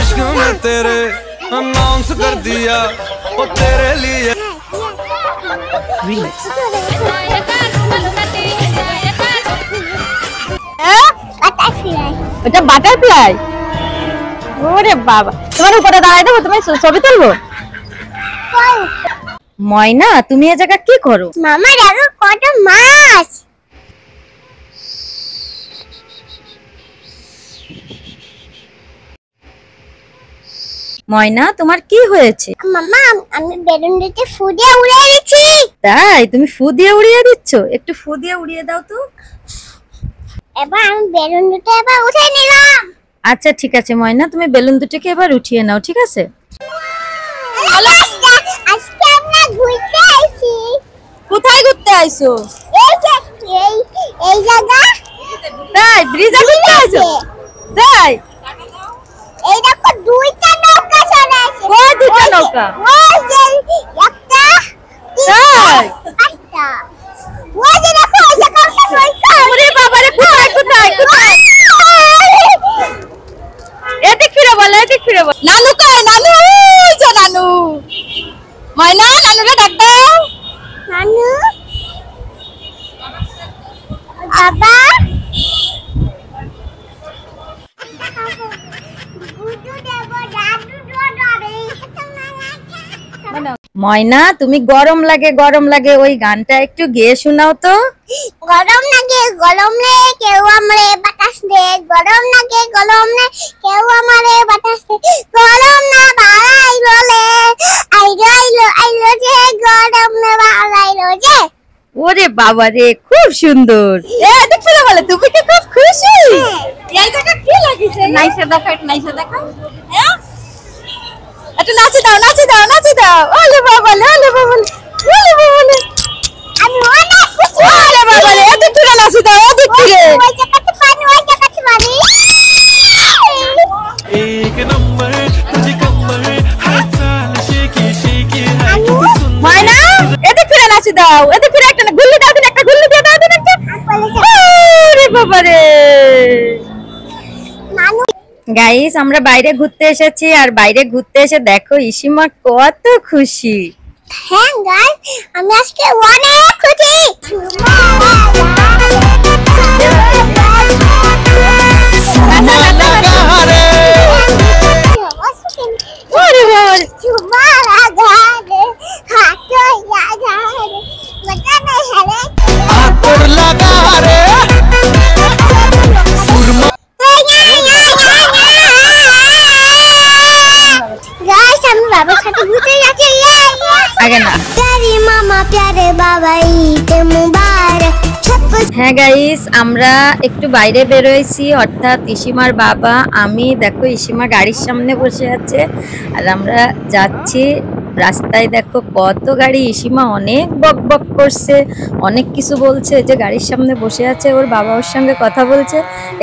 इश्क में तेरे अनाउंस कर दिया वो तेरे लिए।
ওটা বাটারফ্লাই। ওরে বাবা, তোমার উপরে দাঁড়াই দেবো, তুমি ছবি তুলবো? ময়না, তুমি এ জায়গা কি করো?
মামা দেখো কত মাছ।
ময়না, তোমার কি হয়েছে?
মামা আমি বেলুন দিতে ফু দিয়ে উড়িয়ে দিচ্ছি।
তাই, তুমি ফু দিয়ে উড়িয়ে দিচ্ছ? একটু ফু দিয়ে উড়িয়ে দাও তো।
এবার আমি বেলুন দুটো এবার উঠে নিলাম।
আচ্ছা ঠিক আছে ময়না, তুমি বেলুন দুটোকে এবার উঠিয়ে নাও, ঠিক আছে?
আজকে আমরা ঘুরতে আইছি।
কোথায় ঘুরতে আইছো?
এই যে এই জায়গা।
তাই, ব্রিজে ঘুরতে আইছো? তাই,
এই দেখো দুইটা নৌকা চলে আসে।
কই দুইটা নৌকা?
ওই যে একটা,
তাই?
একটা। ওই যে দেখো ওই যে একটা নৌকা।
ওরে বাবা রে, কোথায় কোথায় কোথায়? এদিক ফিরে বল, এদিক ফিরে বল। নানু কই? নানু, ওই যে নানু। ময়না, নানুকে ডাক দাও।
নানু, বাবা।
ময়না, তুমি গরম লাগে ওই গানটা একটু গেয়ে শোনাও তো।
গরম লাগে কেউ আমারে বাতাস দে, গরম লাগে কেউ আমারে বাতাস দে, গরম না বাড়াইলো লে, আইলো যে গরম না বাড়াইলো যে।
ওরে বাবা রে, খুব সুন্দর। দেখছো না বলে তুমি কি খুব খুশি? এই জায়গা কি লাগিছে? নাইসা দেখো। হ্যাঁ, একটু নাচি দাও। ওলে বাবা লে।
আমি অনেক খুশি।
ওরে বাবা রে, এত দূরে নাচি দাও, এদিক থেকে।
ওই জায়গাতে পানি।
एक नंबर तुझे कमर हर साल शेकी शेकी है
ময়না, এদিক ফিরে নাচি দাও, এদিক ফিরে একটা গুল্লি দাও দিন, একটা গুল্লি দিয়ে দাও দিন একটা। ওরে বাবা রে। গাইস, আমরা বাইরে ঘুরতে এসেছি, আর বাইরে ঘুরতে এসে দেখো ইসিমা কত খুশি।
হ্যাঁ গাইস, আমি আজকে অনেক খুশি।
ওরে বাবা রে।
आतुर लगा रे
गाइस, আমি বাবার সাথে ঘুরতে যাচ্ছি।
আগে না।
প্যারে মামা প্যারে বাবা, ঈদ মুবারক।
হ্যাঁ গাইস, আমরা একটু বাইরে বেরোইছি, অর্থাৎ ইসিমার বাবা, আমি। দেখো ইসিমা গাড়ির সামনে বসে আছে আর আমরা যাচ্ছি। রাস্তায় দেখো কত গাড়ি। ইসিমা অনেক বক করছে, অনেক কিছু বলছে। যে গাড়ির সামনে বসে আছে, ওর বাবা ওর সঙ্গে কথা বলছে।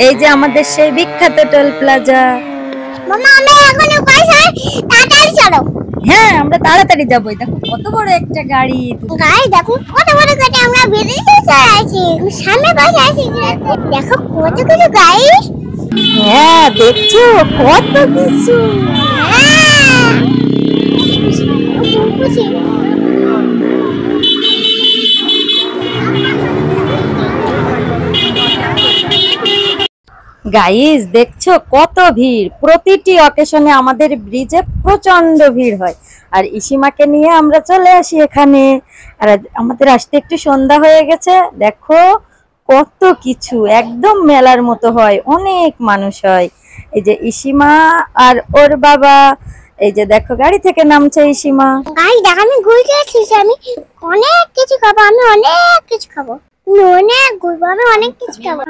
এই যে আমাদের সেই বিখ্যাত টোল প্লাজা।
মামা, আমি এখনো পয়সা তাড়াতাড়ি চলো।
হ্যাঁ, আমরা তাড়াতাড়ি যাবো। দেখো কত বড় একটা গাড়ি।
গাড়ি দেখো কত বড় গাড়ি, আমরা বেরিয়ে আছি, সামনে বসে আছি। দেখো কত কিছু গাড়ি।
হ্যাঁ, দেখছো কত কিছু। গাইস, দেখছো কত ভিড়। প্রতিটি অকেশনে আমাদের ব্রিজে প্রচন্ড ভিড় হয়। আর ইসিমাকে নিয়ে আমরা চলে আসি এখানে। আর আমাদের আসতে একটু সন্ধ্যা হয়ে গেছে। দেখো কত কিছু, একদম মেলার মতো হয়, অনেক মানুষ হয়। এই যে ইসিমা আর ওর বাবা, এই যে দেখো গাড়ি থেকে নামছে ইসিমা।
গাড়ি দেখ, আমি ঘুরতে আসছি, আমি অনেক কিছু খাবো, আমি অনেক কিছু খাবো, অনেক ঘুরবো, আমি অনেক কিছু খাবো।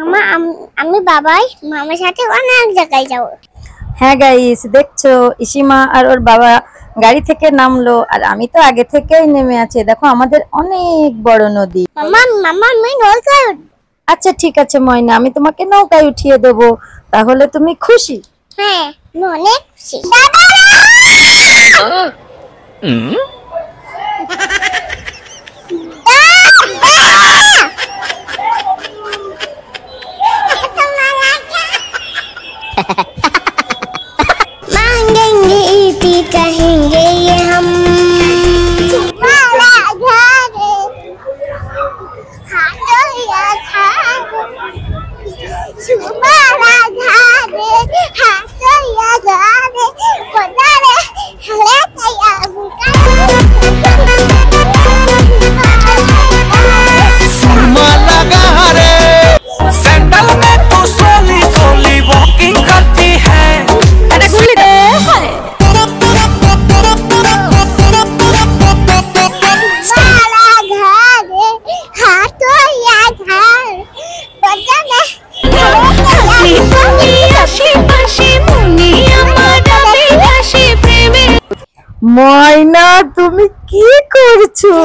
আমি বাবাই মামার সাথে অনেক জায়গায় যাবো।
হ্যাঁ গাইস, দেখছো ইসিমা আর ওর বাবা গাড়ি থেকে নামলো, আর আমি তো আগে থেকেই নেমে আছি। দেখো আমাদের অনেক বড় নদী।
মামা আমি নৌকায় উঠবো।
আচ্ছা ঠিক আছে ময়না, আমি তোমাকে নৌকায় উঠিয়ে দেবো, তাহলে তুমি খুশি?
হ্যাঁ, আমি অনেক খুশি। मांगेंगे इति कहेंगे ये हम, तुम्हारा घर खाओ या खाओ, तुम्हारा घर खाओ या खाओ, खुदा रे हले तया बुका
सुरमा लगा रे सैंडल में तू सोली सोली वॉकिंग करती है
এটা গুলি দে। ময়না, তুমি কি করছো?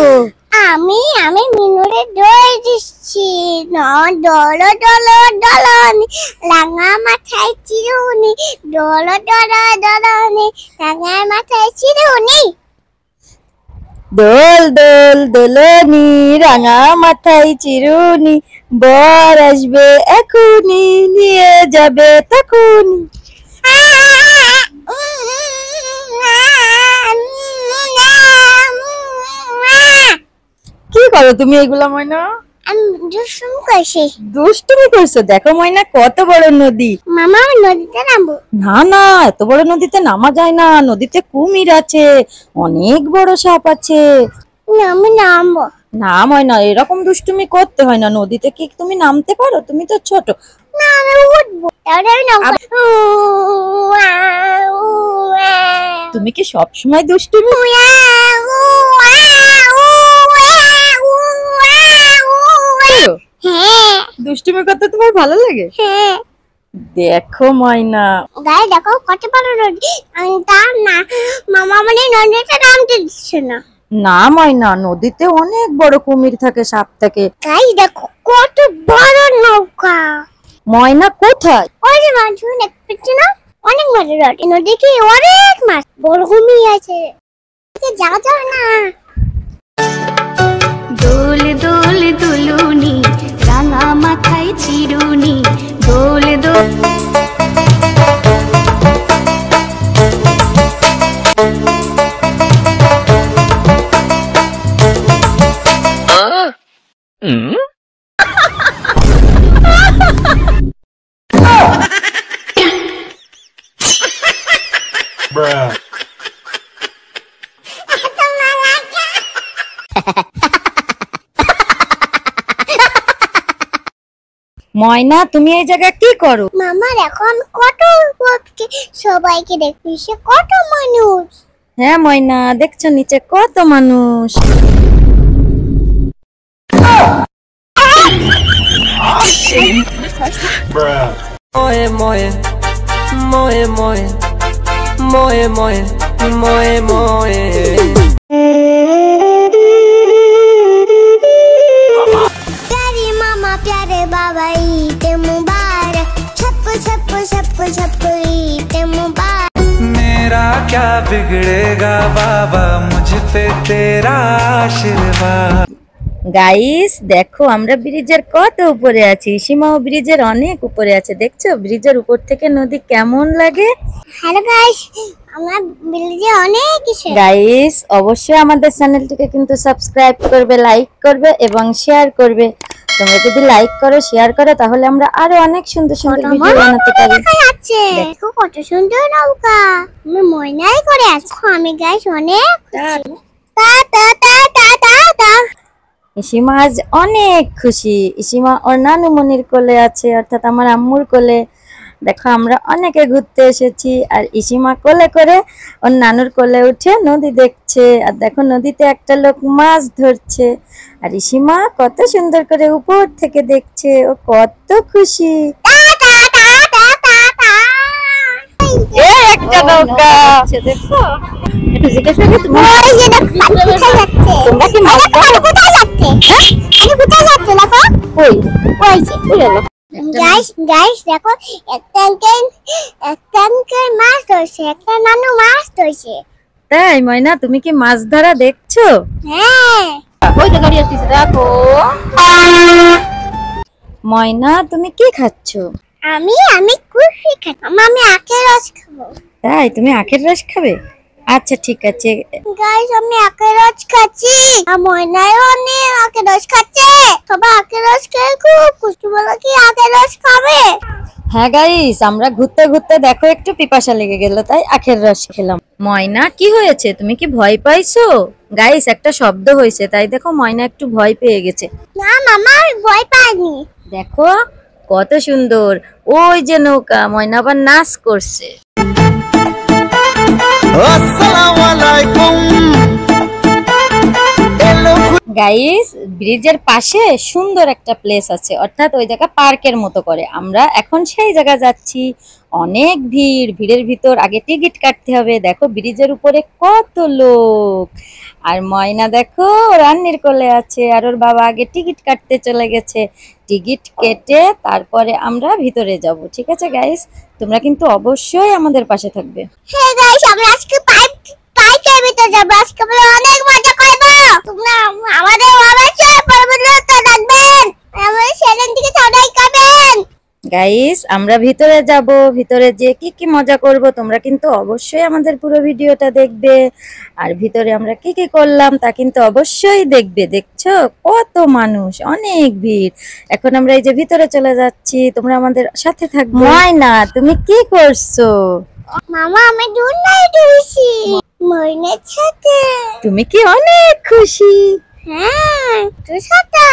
আমি মিনুরে দই দিচ্ছি। ডলো ডলো ডলনি, রাঙা মাথায় চিরুনি, ডলো ডলো ডলনি, রাঙা মাথায় চিরুনি।
দোল দোল দোলনি, রাঙা মাথায় চিরুনি, বর আসবে এখুনি, নিয়ে যাবে তখুনি। কি করো তুমি এগুলা ময়না?
আমি দুষ্টুমি করছি।
দুষ্টুমি করছো? দেখো ময়না কত বড় নদী।
মামা আমি নদীতে নামবো?
না না, এত বড় নদীতে নামা যায় না, নদীতে কুমির আছে, অনেক বড় সাপ আছে।
আমি নামবো
না ময়না, এরকম দুষ্টুমি করতে হয় না, নদীতে কি তুমি নামতে পারো? তুমি তো ছোট।
না, আমি উঠবো, তাহলে আমি নামবো।
তুমি কি সব সময় দুষ্টুমি?
হ্যাঁ
দুষ্টুমি করতে তোমার ভালো লাগে?
হ্যাঁ।
দেখো ময়না,
গায়ে দেখো কত বড় নদী। আমি তার না মামা মানে নদীতে নামতে দিচ্ছে না।
না ময়না, নদীতে অনেক বড় কুমির থাকে, সাপ থাকে।
গাই দেখো কত বড় নৌকা।
ময়না কোথায়?
ওই যে মাছ দেখতে না, অনেক বড় নদী। নদীতে অনেক মাছ, বড় কুমির আছে। যাও যাও না।
দোল দোল দুলুনি রাঙা মাথায় চিরুনি দোল দোল
ময়না, তুমি এই জায়গায় কি করো?
মামা দেখো আমি কত সবাইকে দেখছি, সে কত মানুষ।
হ্যাঁ ময়না, দেখছো নিচে কত মানুষ।
Moe moe moe moe moe moe moe moe
प्यारे मामा प्यारे बाबा ईद मुबारक। छप्पो छप्पो छप्पो छप्पो ईद मुबारक।
मेरा क्या बिगड़ेगा बाबा मुझ पे तेरा आशीर्वाद।
গাইস দেখো, আমরা ব্রিজের কত উপরে আছি, সীমাও ব্রিজের অনেক উপরে আছে। দেখছো ব্রিজের উপর থেকে নদী কেমন লাগে?
হ্যালো গাইস, আমরা ব্রিজে অনেক কিছু।
গাইস অবশ্যই আমাদের চ্যানেলটিকে কিন্তু সাবস্ক্রাইব করবে, লাইক করবে এবং শেয়ার করবে। তোমরা যদি লাইক করো, শেয়ার করো, তাহলে আমরা আরো অনেক সুন্দর সুন্দর ভিডিও বানাতে পারি।
দেখা যাচ্ছে, দেখো কত সুন্দর নৌকা। আমি ময়নাই করে আছি। আমি গাইস অনেক খুশি। টা টা টা টা টা টা।
ইসিমা আজ অনেক খুশি। ইসিমা ওর নানুমনির কোলে আছে, অর্থাৎ আমার আম্মুর কোলে। দেখো আমরা অনেকে ঘুরতে এসেছি, আর ইসিমা কোলে করে ওর নানুর কোলে উঠে নদী দেখছে। আর দেখো নদীতে একটা লোক মাছ ধরছে, আর ইসিমা কত সুন্দর করে উপর থেকে দেখছে, ও কত খুশি। একটা নৌকা দেখো, একটু জিজ্ঞেস করি তোমরা কি মাছ ধরো?
কোথায় যাচ্ছে? কোথায় যাচ্ছে দেখো?
কই
ওই যে
কই গেল?
গাইস দেখো, একটা আঙ্কেল মাছ ধরছে, একটা নানু মাছ ধরছে।
তাই ময়না, তুমি কি মাছ ধরা দেখছো?
হ্যাঁ।
ওই তো গাড়ি আসছে, দেখো। ময়না তুমি কি খাচ্ছো?
আমি কুলফি খাই। আমি আখের রস খাবো।
তাই তুমি আখের রস খাবে? আচ্ছা ঠিক আছে।
গাইস আমি আখের রস খাচ্ছি, আর ময়নাও অনেক আখের রস খাচ্ছে। সবাই আখের রস খেয়ে খুব খুশি। বলো কি আখের রস খাবে?
হ্যাঁ গাইস, আমরা ঘুরতে ঘুরতে দেখো একটু পিপাসা লেগে গেল, তাই আখের রস খেলাম। ময়না কি হয়েছে, তুমি কি ভয় পাইছো? গাইস একটা শব্দ হয়েছে, তাই দেখো ময়না একটু ভয় পেয়ে গেছে।
না মামা, আমি ভয় পাইনি।
দেখো কত সুন্দর, ওই যে নৌকা, ময়না আবার নাচ করছে।
আসসালামু আলাইকুম।
গাইস ব্রিজের পাশে সুন্দর একটা প্লেস আছে, অর্থাৎ ওই জায়গা পার্কের মতো করে। আমরা এখন সেই জায়গা যাচ্ছি। অনেক ভিড়, ভিড়ের ভিতর আগে টিকিট কাটতে হবে। দেখো ব্রিজের উপরে কত লোক, আর ময়না দেখো রান্নির কোলে আছে, আর ওর বাবা আগে টিকিট কাটতে চলে গেছে। টিকিট কেটে তারপরে আমরা ভিতরে যাব। ঠিক আছে গাইস, তোমরা কিন্তু অবশ্যই আমাদের পাশে থাকবে।
হ্যাঁ গাইস, আমরা আজকে পার্কের ভিতর যাবো। আজকে আমরা অনেক মজা করবো। তোমরা আমাদের অবশ্যই পরবর্তীতে দেখবেন, আমাদের চ্যানেল থেকে সবাই করবেন।
গাইস আমরা ভিতরে যাব, ভিতরে যে কি কি মজা করব তোমরা কিন্তু অবশ্যই আমাদের পুরো ভিডিওটা দেখবে। আর ভিতরে আমরা কি কি করলাম তা কিন্তু অবশ্যই দেখবে। দেখছো কত মানুষ, অনেক ভিড়। এখন আমরা এই যে ভিতরে চলে যাচ্ছি, তোমরা আমাদের সাথে থাকবে। ময়না তুমি কি করছো?
মামা আমি দুধ নাই তুলছি ময়নার সাথে।
তুমি কি অনেক খুশি?
হ্যাঁ তোর সাথে।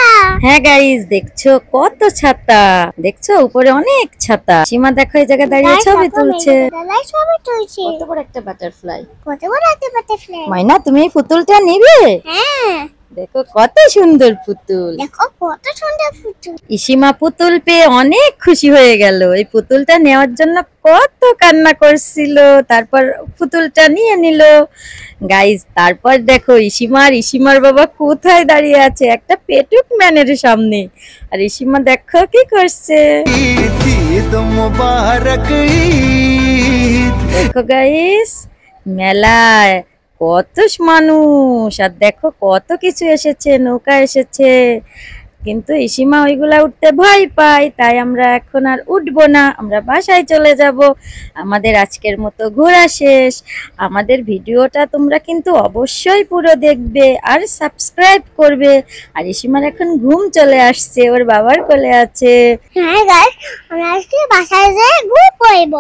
হ্যাঁ গাইস দেখছো কত ছাতা, দেখছো উপরে অনেক ছাতা। সীমা দেখো এই জায়গায় দাঁড়িয়ে ছবি তুলছে।
দাদাই ছবি তুলছে।
কত বড় একটা বাটারফ্লাই।
কত বড় একটা বাটারফ্লাই।
ময়না তুমি এই পুতুলটা নিবে?
হ্যাঁ
দেখো কত সুন্দর পুতুল।
দেখো কত সুন্দর পুতুল।
ইসিমা পুতুল পেয়ে অনেক খুশি হয়ে গেল। এই পুতুলটা নেওয়ার জন্য কত কান্না করছিল, তারপর পুতুলটা নিয়ে নিল। গাইস তারপর দেখো ইসিমার বাবা কোথায় দাঁড়িয়ে আছে, একটা পেটুক ম্যানের সামনে। আর ইসিমা দেখো কি করছে।
ঈদ মুবারক ঈদ।
দেখো গাইস মেলায় কত মানুষ, আর দেখো কত কিছু এসেছে, নৌকা এসেছে। কিন্তু ইসিমা ওইগুলা উঠতে ভয় পায়, তাই আমরা এখন আর উঠবো না, আমরা বাসায় চলে যাব। আমাদের আজকের মতো ঘোরা শেষ। আমাদের ভিডিওটা তোমরা কিন্তু অবশ্যই পুরো দেখবে আর সাবস্ক্রাইব করবে। আর ইসিমার এখন ঘুম চলে আসছে, ওর বাবার কোলে আছে।
হ্যাঁ গাইস আমরা আজকে বাসায় যেয়ে ঘুম পড়ব।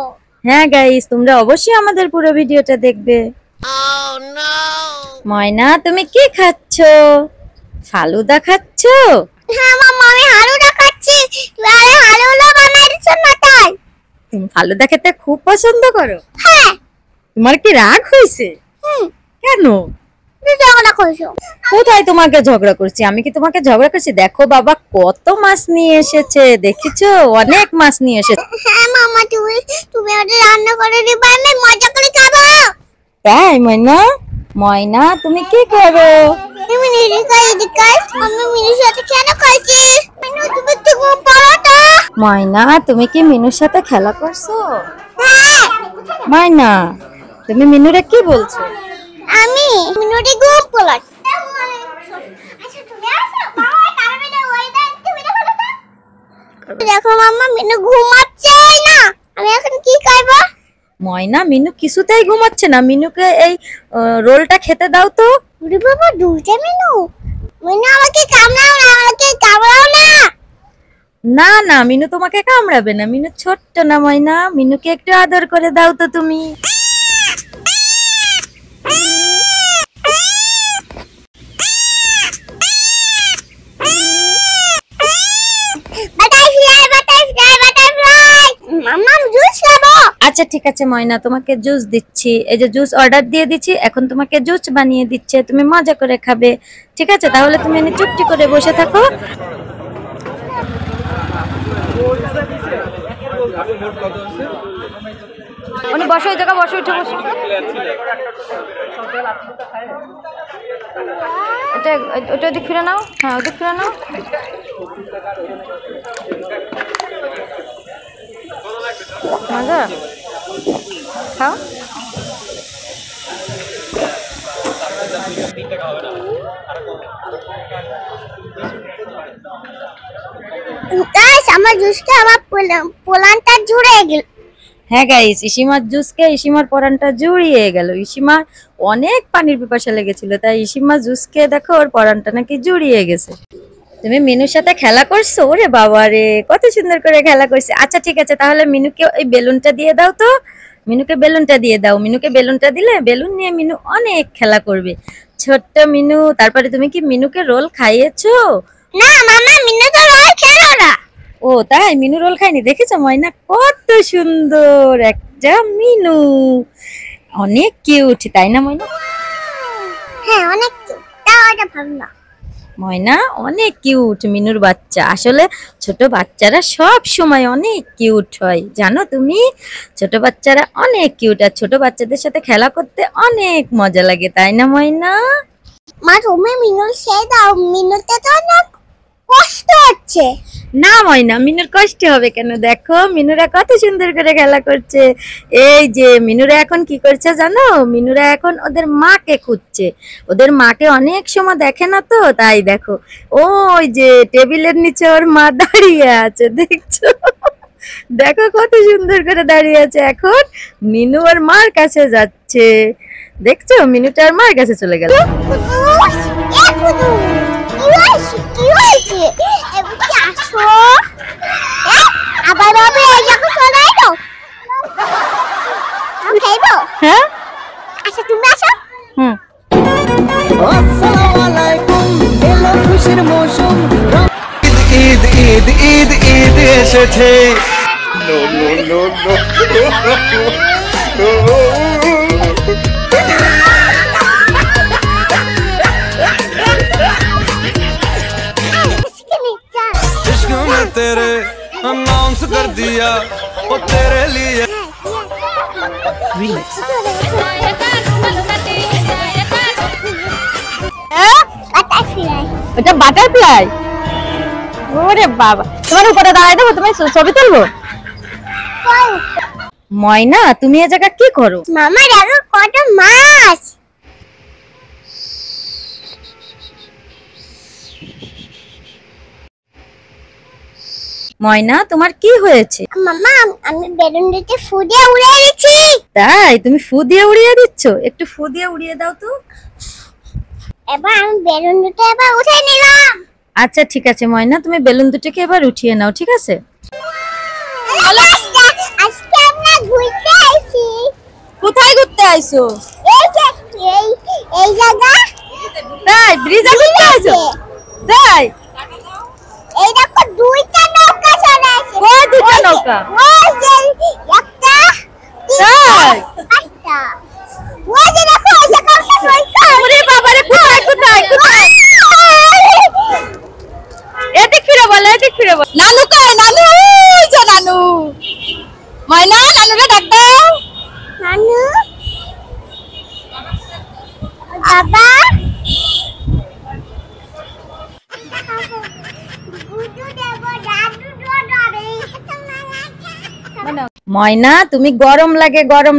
হ্যাঁ গাইস তোমরা অবশ্যই আমাদের পুরো ভিডিওটা দেখবে। ময়না তুমি কি খাচ্ছো? ফালুদা খাচ্ছো?
হ্যাঁ মামা আমি হালুয়া খাচ্ছি। আরে হালুয়া বানাইছ না তাই?
তুমি ফালুদা খেতে খুব পছন্দ করো?
হ্যাঁ।
তোমার কি রাগ হয়েছে? কেন?
তুই ঝগড়া করছো।
কোথায় তোমাকে ঝগড়া করছি? আমি কি তোমাকে ঝগড়া করছি? দেখো বাবা কত মাছ নিয়ে এসেছে, দেখেছো অনেক মাছ নিয়ে এসেছে।
হ্যাঁ মামা তুমি ওটা রান্না করে দিবা, আমি মজা করে খাবো।
তাই ময়না? ময়না তুমি কি করো?
তুমি এদিকাই আমি মিনির সাথে কেন খাইছি? মিনু তুমি তো ঘুম পাড়ো তো।
ময়না তুমি কি মিনুর সাথে খেলা করছো?
হ্যাঁ
ময়না তুমি মিনুরে কি বলছো?
আমি মিনুটি ঘুম পাড়াচ্ছি। আচ্ছা তুমি আসো মামা কারণে ওই দেখতে ভিডিও করতে। দেখো মামা মিনু ঘুমাচ্ছে না, আমি এখন কি করব?
ময়না মিনু কিছুতেই ঘুমাচ্ছে না, মিনুকে এই রোলটা খেতে দাও তো।
ওরে বাবা দুইটা মিনু। মিনু আমাকে কামড়াও না, আমাকে কামড়াও না।
না না মিনু তোমাকে কামড়াবে না, মিনু ছোট্ট না ময়না, মিনুকে একটু আদর করে দাও তো তুমি।
Butterfly butterfly butterfly. Mamma juice খাবো।
আচ্ছা ঠিক আছে ময়না তোমাকে জুস দিচ্ছি, এই যে জুস অর্ডার দিয়ে দিচ্ছি, এখন তোমাকে জুস বানিয়ে দিচ্ছে, তুমি মজা করে খাবে। ঠিক আছে তাহলে তুমি এনে চুপটি করে বসে থাকো। উনি বসো, ওই জায়গা বসো, উঠে বসো। ওটা ওদিক ফিরে নাও, হ্যাঁ ওদিক ফিরে নাও। মজা খাও।
গাইস আমার জুসটা আমার পোলানটা জুড়ে গেল।
হ্যাঁ গাইস ইসিমার জুসকে ইসিমার পরানটা জুড়িয়ে গেল। ইসিমার অনেক পানির পিপাসা লেগেছিল, তাই ইসিমা জুসকে দেখো ওর পরানটা নাকি জুড়িয়ে গেছে। তুমি মিনুর সাথে খেলা করছো? ওরে বাবা রে কত সুন্দর করে খেলা করছে। আচ্ছা ঠিক আছে তাহলে মিনুকে ওই বেলুনটা দিয়ে দাও তো, মিনুকে বেলুনটা দিয়ে দাও। মিনুকে বেলুনটা দিলে বেলুন নিয়ে মিনু অনেক খেলা করবে, ছোট্ট মিনু। তারপরে তুমি কি মিনুকে রোল খাইয়েছো?
না মামা মিনু তো রোল খেলো না।
ও তাই, মিনু রোল খায়নি? দেখেছো ময়না কত সুন্দর একটা মিনু, অনেক কিউট তাই না ময়না?
হ্যাঁ অনেক তাও এটা ভালো না।
ময়না অনেক কিউট মিনুর বাচ্চা। আসলে ছোট বাচ্চারা সব সময় অনেক কিউট হয় জানো তুমি, ছোট বাচ্চারা অনেক কিউট, আর ছোট বাচ্চাদের সাথে খেলা করতে অনেক মজা লাগে তাই না ময়না?
মা তুমি মিনুর খেয়ে দাও, মিনুতে তো অনেক কষ্ট হচ্ছে।
না ময়না মিনুর কষ্ট হবে কেন, দেখো মিনুরা কত সুন্দর করে খেলা করছে। এই যে মিনুরা এখন কি করছে জানো, মিনুরা এখন ওদের মাকে খুঁজছে। ওদের মাকে অনেক সময় দেখে না তো, তাই দেখো ওই যে টেবিলের নিচে ওর মা দাঁড়িয়ে আছে দেখছো। দেখো কত সুন্দর করে দাঁড়িয়ে আছে। এখন মিনু আর মার কাছে যাচ্ছে, দেখছো মিনুটা আর মার কাছে চলে গেল। হ্যাঁ
আচ্ছা তুমি আসো।
হুম
আসসালামু আলাইকুম, এলো খুশির মৌসুম।
ঈদ ঈদ ঈদ ঈদ এসেছে। इश्क में तेरे अनाउंस कर दिया वो तेरे लिए।
ওটা বাটারফ্লাই। ওরে বাবা, তোমার উপরে দাঁড়াই দেবো, তুমি ছবি তুলবো। ময়না তুমি এ জায়গা কি করো?
মামা দেখো কত মাছ।
ময়না তোমার কি হয়েছে?
মামা আমি বেলুন দিতে ফু দিয়ে উড়িয়ে দিচ্ছি।
তাই তুমি ফু দিয়ে উড়িয়ে দিচ্ছ? একটু ফু দিয়ে উড়িয়ে দাও তো।
এবার আমি বেলুন দুটো এবার উঠে নিলাম।
আচ্ছা ঠিক আছে ময়না, তুমি বেলুন দুটোকে এবার উঠিয়ে নাও, ঠিক আছে?
আজকে আমরা ঘুরতে আইছি।
কোথায় ঘুরতে আইছো?
এই যে এই জায়গা।
তাই ব্রিজে ঘুরতে আইছো? তাই
এই দেখো দুইটা নৌকা চলে আসে।
ওই দুটো নৌকা?
ওই যে একটা
তাই
পাঁচটা। ওই যে দেখো ওই যে একটা নৌকা।
ওরে বাবা রে, কোথায় কোথায় কোথায়? এদিক ফিরে বল, এদিক ফিরে বল। নানু কই? নানু ওই যে নানু। ময়না নানুরে ডাক দাও।
নানু বাবা গুডু দেব দাদু ডরে।
ময়না তুমি গরম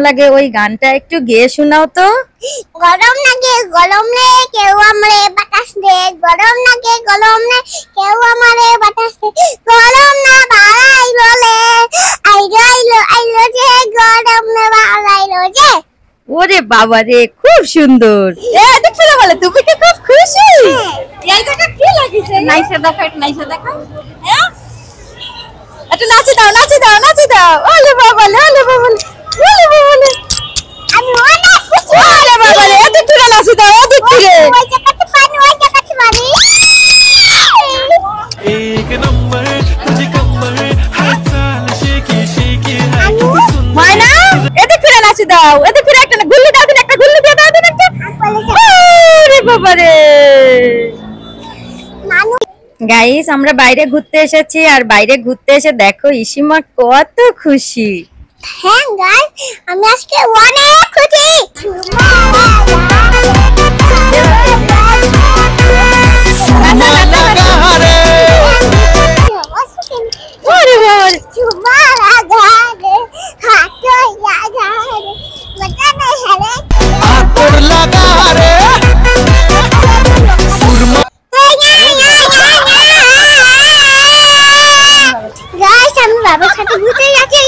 লাগে ওই গানটা একটু গেয়ে শোনাও তো।
গরম লাগে গরম রে কেউ আমরে বাতাস দে। গরম লাগে গরম রে কেউ আমারে বাতাস দে। গরম না বাড়াইলো লে আইলো যে গরম না বাড়াইলো যে।
ওরে বাবা রে, খুব সুন্দর। এদিক ফিরে বলে, তুমি কি খুব খুশি? এই জায়গা কি লাগিছে? নাইসা দেখো, একটু নাইসা দেখো। হ্যাঁ একটু নাচি দাও নাচি দাও নাচি দাও। ওলে বাবা লে, ওলে বাবা লে, ওলে বাবা লে।
আমি অনেক খুশি।
ওলে বাবা লে, এদিক ফিরে নাচি দাও, এদিক ফিরে।
ওই জায়গাতে পানি ওই জায়গাতে পানি।
एक नंबर तुझे कंबर हर साल शेकी शेकी है
ময়না এদিক ফিরে নাচি দাও, এদিক ফিরে একটা গুল্লি দাও দিন, একটা গুল্লি দিয়ে দাও দিন একটা। ওরে বাবা রে।
নানু
গাইস আমরা বাইরে ঘুরতে এসেছি, আর বাইরে ঘুরতে এসে দেখো ইসিমা কত খুশি।
হ্যাঁ গাইস আমি আজকে অনেক খুশি।
सुरमा लगा रे
ওরে বাবা রে।
आतुर लगा रे सुरमा
गाइस हम बाबा साथे घुरते যাচ্ছি।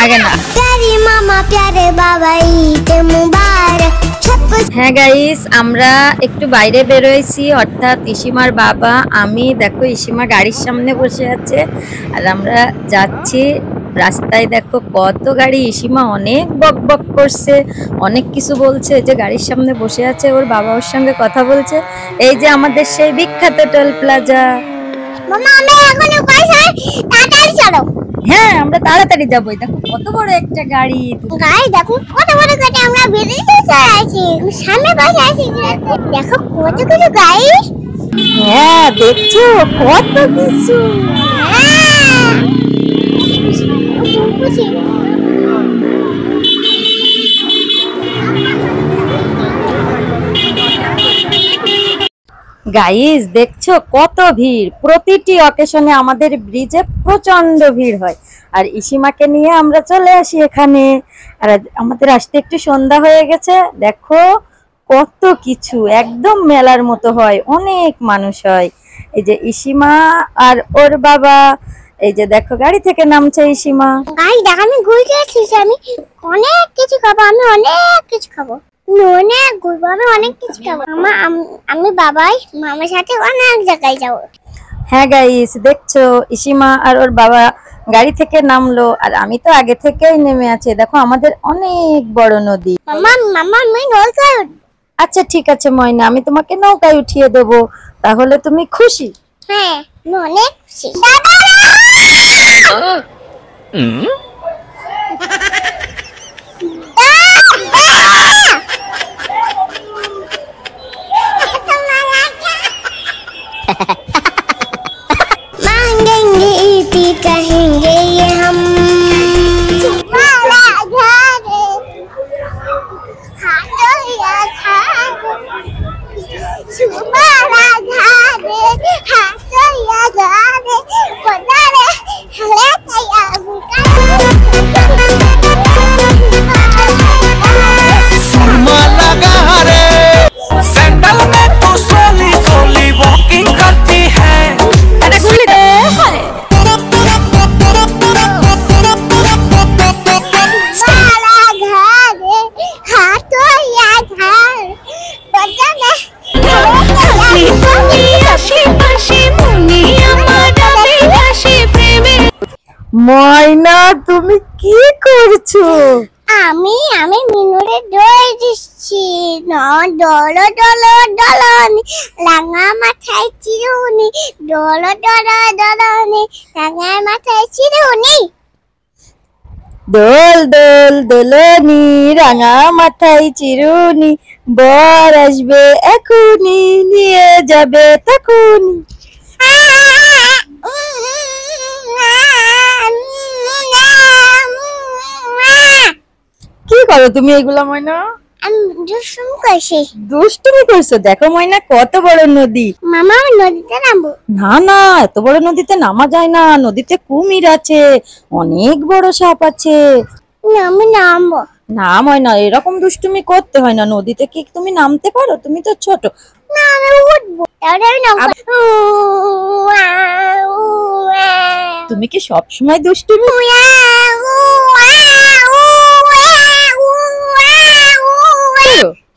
আগে না।
तेरी मामा प्यारे बाबा ঈদ মুবারক।
হ্যাঁ গাইস আমরা একটু বাইরে বেরোইছি, অর্থাৎ ইসিমার বাবা আমি। দেখো ইসিমা গাড়ির সামনে বসে আছে আর আমরা যাচ্ছি। রাস্তায় দেখো কত গাড়ি। ইসিমা অনেক বক বক করছে, অনেক কিছু বলছে। যে গাড়ির সামনে বসে আছে ওর বাবা ওর সঙ্গে কথা বলছে। এই যে আমাদের সেই বিখ্যাত টোল প্লাজা।
মামা আমি এখন পয়সা তাড়াতাড়ি চলো।
হ্যাঁ আমরা তাড়াতাড়ি যাবো। দেখো কত বড় একটা গাড়ি।
গাই দেখো কত বড় গাড়ি। আমরা বেরিয়ে চলে আছি, সামনে বসে আছি। দেখো কত কিছু গাড়ি।
হ্যাঁ দেখছো কত কিছু।
খুশি।
গাইস দেখছো কত ভিড়। প্রতিটি অকেশনে আমাদের ব্রিজে প্রচন্ড ভিড় হয়। আর ইসিমাকে নিয়ে আমরা চলে আসি এখানে। আর আমাদের আসতে একটু সন্ধ্যা হয়ে গেছে। দেখো কত কিছু, একদম মেলার মতো হয়, অনেক মানুষ হয়। এই যে ইসিমা আর ওর বাবা এই যে দেখো গাড়ি থেকে নামছে ইসিমা।
গাড়ি দেখ, আমি ঘুরতে এসেছি, আমি অনেক কিছু খাবো, আমি অনেক কিছু খাবো, অনেক ঘুরবো, আমি অনেক কিছু খাবো। আমি বাবাই মামার সাথে অনেক জায়গায় যাবো।
হ্যাঁ গাইস, দেখছো ইসিমা আর ওর বাবা গাড়ি থেকে নামলো, আর আমি তো আগে থেকেই নেমে আছি। দেখো আমাদের অনেক বড় নদী।
মামা আমি নৌকায় উঠবো।
আচ্ছা ঠিক আছে ময়না, আমি তোমাকে নৌকায় উঠিয়ে দেবো, তাহলে তুমি খুশি?
হ্যাঁ, আমি অনেক খুশি। मांगेंगे इति कहेंगे ये हम, तुम्हारा घर खाओ या खाओ, तुम्हारा घर खाओ या घर, पता रे हले तैया बुका
सुरमा लगा रे सैंडल में तू सोली सोली वॉकिंग करती है।
ময়না তুমি কি করছো?
আমি মিনুরে দই দিচ্ছি, ডলো ডলো ডলনি রাঙা মাথায় চিরুনি, ডলো ডলো ডলনি রাঙা মাথায় চিরুনি।
দোল দোল দোলনি রাঙা মাথায় চিরুনি, বর আসবে এখুনি নিয়ে যাবে তখুনি। কি করো তুমি এগুলা ময়না?
আমি দুষ্টুমি করছি।
দুষ্টুমি করছো? দেখো ময়না কত বড় নদী।
মামা আমি নদীতে নামবো।
না না, এত বড় নদীতে নামা যায় না, নদীতে কুমির আছে, অনেক বড় সাপ আছে।
আমি নামবো
না ময়না, এরকম দুষ্টুমি করতে হয় না, নদীতে কি তুমি নামতে পারো? তুমি তো ছোট।
না, আমি উঠবো, তাহলে আমি নামবো।
তুমি কি সব সময় দুষ্টুমি?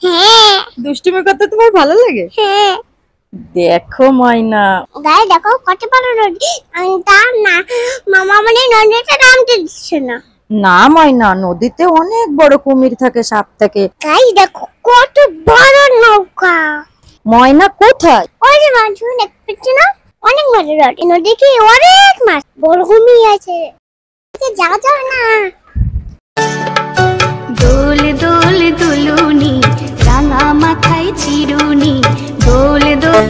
হ্যাঁ
দুষ্টুমি করতে তোমার ভালো লাগে?
হ্যাঁ।
দেখো ময়না,
গায়ে দেখো কত বড় নদী, আমি তার না মামা মানে নদীতে নামতে দিচ্ছে না।
না ময়না, নদীতে অনেক বড় কুমির থাকে, সাপ থাকে।
গায়ে দেখো কত বড় নৌকা।
ময়না কোথায়?
ওই যে মাছ দেখতে না, অনেক মাছ রয়েছে নদীতে, অনেক মাছ, বড় কুমির আছে, যাওয়া যাবে না।
দোল দোল দুলুনি রাঙা মাথায় চিরুনি, দোল দোল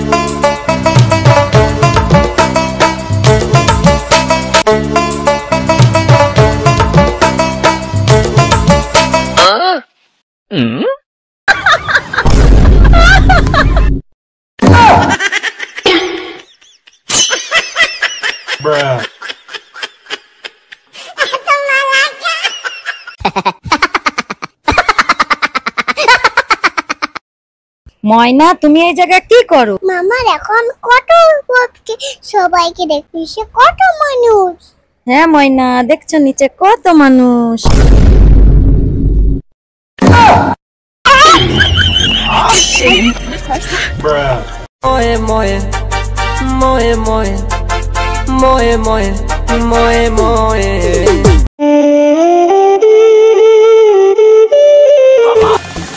ময়না তুমি এই জায়গায় কি করো?
মামা দেখো আমি কত সবাইকে দেখছি, কত মানুষ।
হ্যাঁ ময়না, দেখছো নিচে কত মানুষ।
Moe moe moe moe moe moe moe moe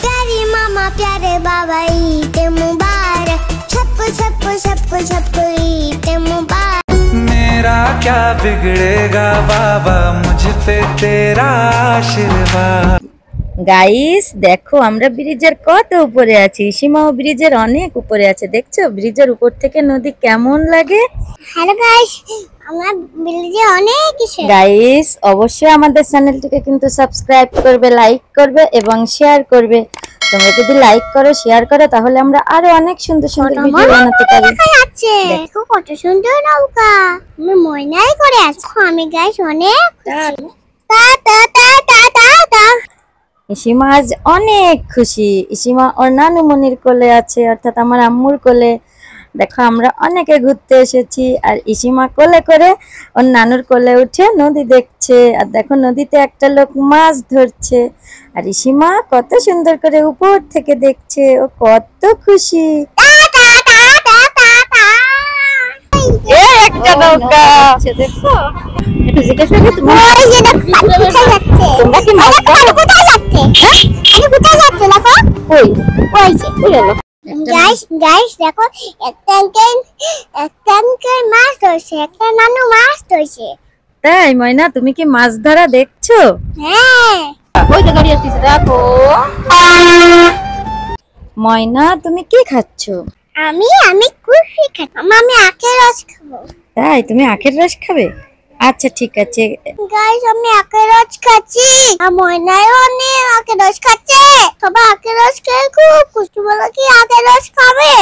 प्यारे मामा प्यारे बाबा ईद मुबारक, सबको सबको सबको सबको ईद मुबारक।
मेरा क्या बिगड़ेगा बाबा मुझ पे तेरा आशीर्वाद।
গাইস দেখো আমরা ব্রিজের কত উপরে আছি, সীমাও ব্রিজের অনেক উপরে আছে। দেখছো ব্রিজের উপর থেকে নদী কেমন লাগে?
হ্যালো গাইস, আমরা ব্রিজে অনেক কিছু।
গাইস অবশ্যই আমাদের চ্যানেলটিকে কিন্তু সাবস্ক্রাইব করবে, লাইক করবে এবং শেয়ার করবে। তোমরা যদি লাইক করো, শেয়ার করো, তাহলে আমরা আরো অনেক সুন্দর সুন্দর ভিডিও বানাতে পারি।
দেখা যাচ্ছে দেখো কত সুন্দর নৌকা, আমি ময়নাই করে আছি। আমি গাইস অনেক খুশি। টা টা টা টা টা টা।
ইসিমা আজ অনেক খুশি। ইসিমা ওর নানুমণির কোলে আছে, অর্থাৎ আমার আম্মুর কোলে। দেখো আমরা অনেকে ঘুরতে এসেছি আর ইসিমা কোলে করে ওর নানুর কোলে উঠে নদী দেখছে আর দেখো নদীতে একটা লোক মাছ ধরছে আর ইসিমা কত সুন্দর করে উপর থেকে দেখছে ও কত খুশি। একটা নৌকা দেখো একটু জিজ্ঞাসা করি তোমরা কি মাছ ধরো?
কোথায় যাচ্ছে? আমি কোথায় যাচ্ছে দেখো?
কই
ওই যে
বুঝলো
গাইস দেখো একটা আঙ্কেল মাছ ধরছে, একটা নানু মাছ ধরছে।
তাই ময়না তুমি কি মাছ ধরা দেখছো?
হ্যাঁ
ওই তো গাড়ি আসছে দেখো। ময়না তুমি কি খাচ্ছো?
আমি কুলফি খাবো। আমি আখের রস খাবো।
তাই তুমি আখের রস খাবে? আচ্ছা ঠিক আছে।
গাইস আমি আখের রস খাচ্ছি আর ময়নাও অনেক আখের রস খাচ্ছে। সবাই আখের রস খেয়ে খুব খুশি। বলো কি আখের রস খাবে?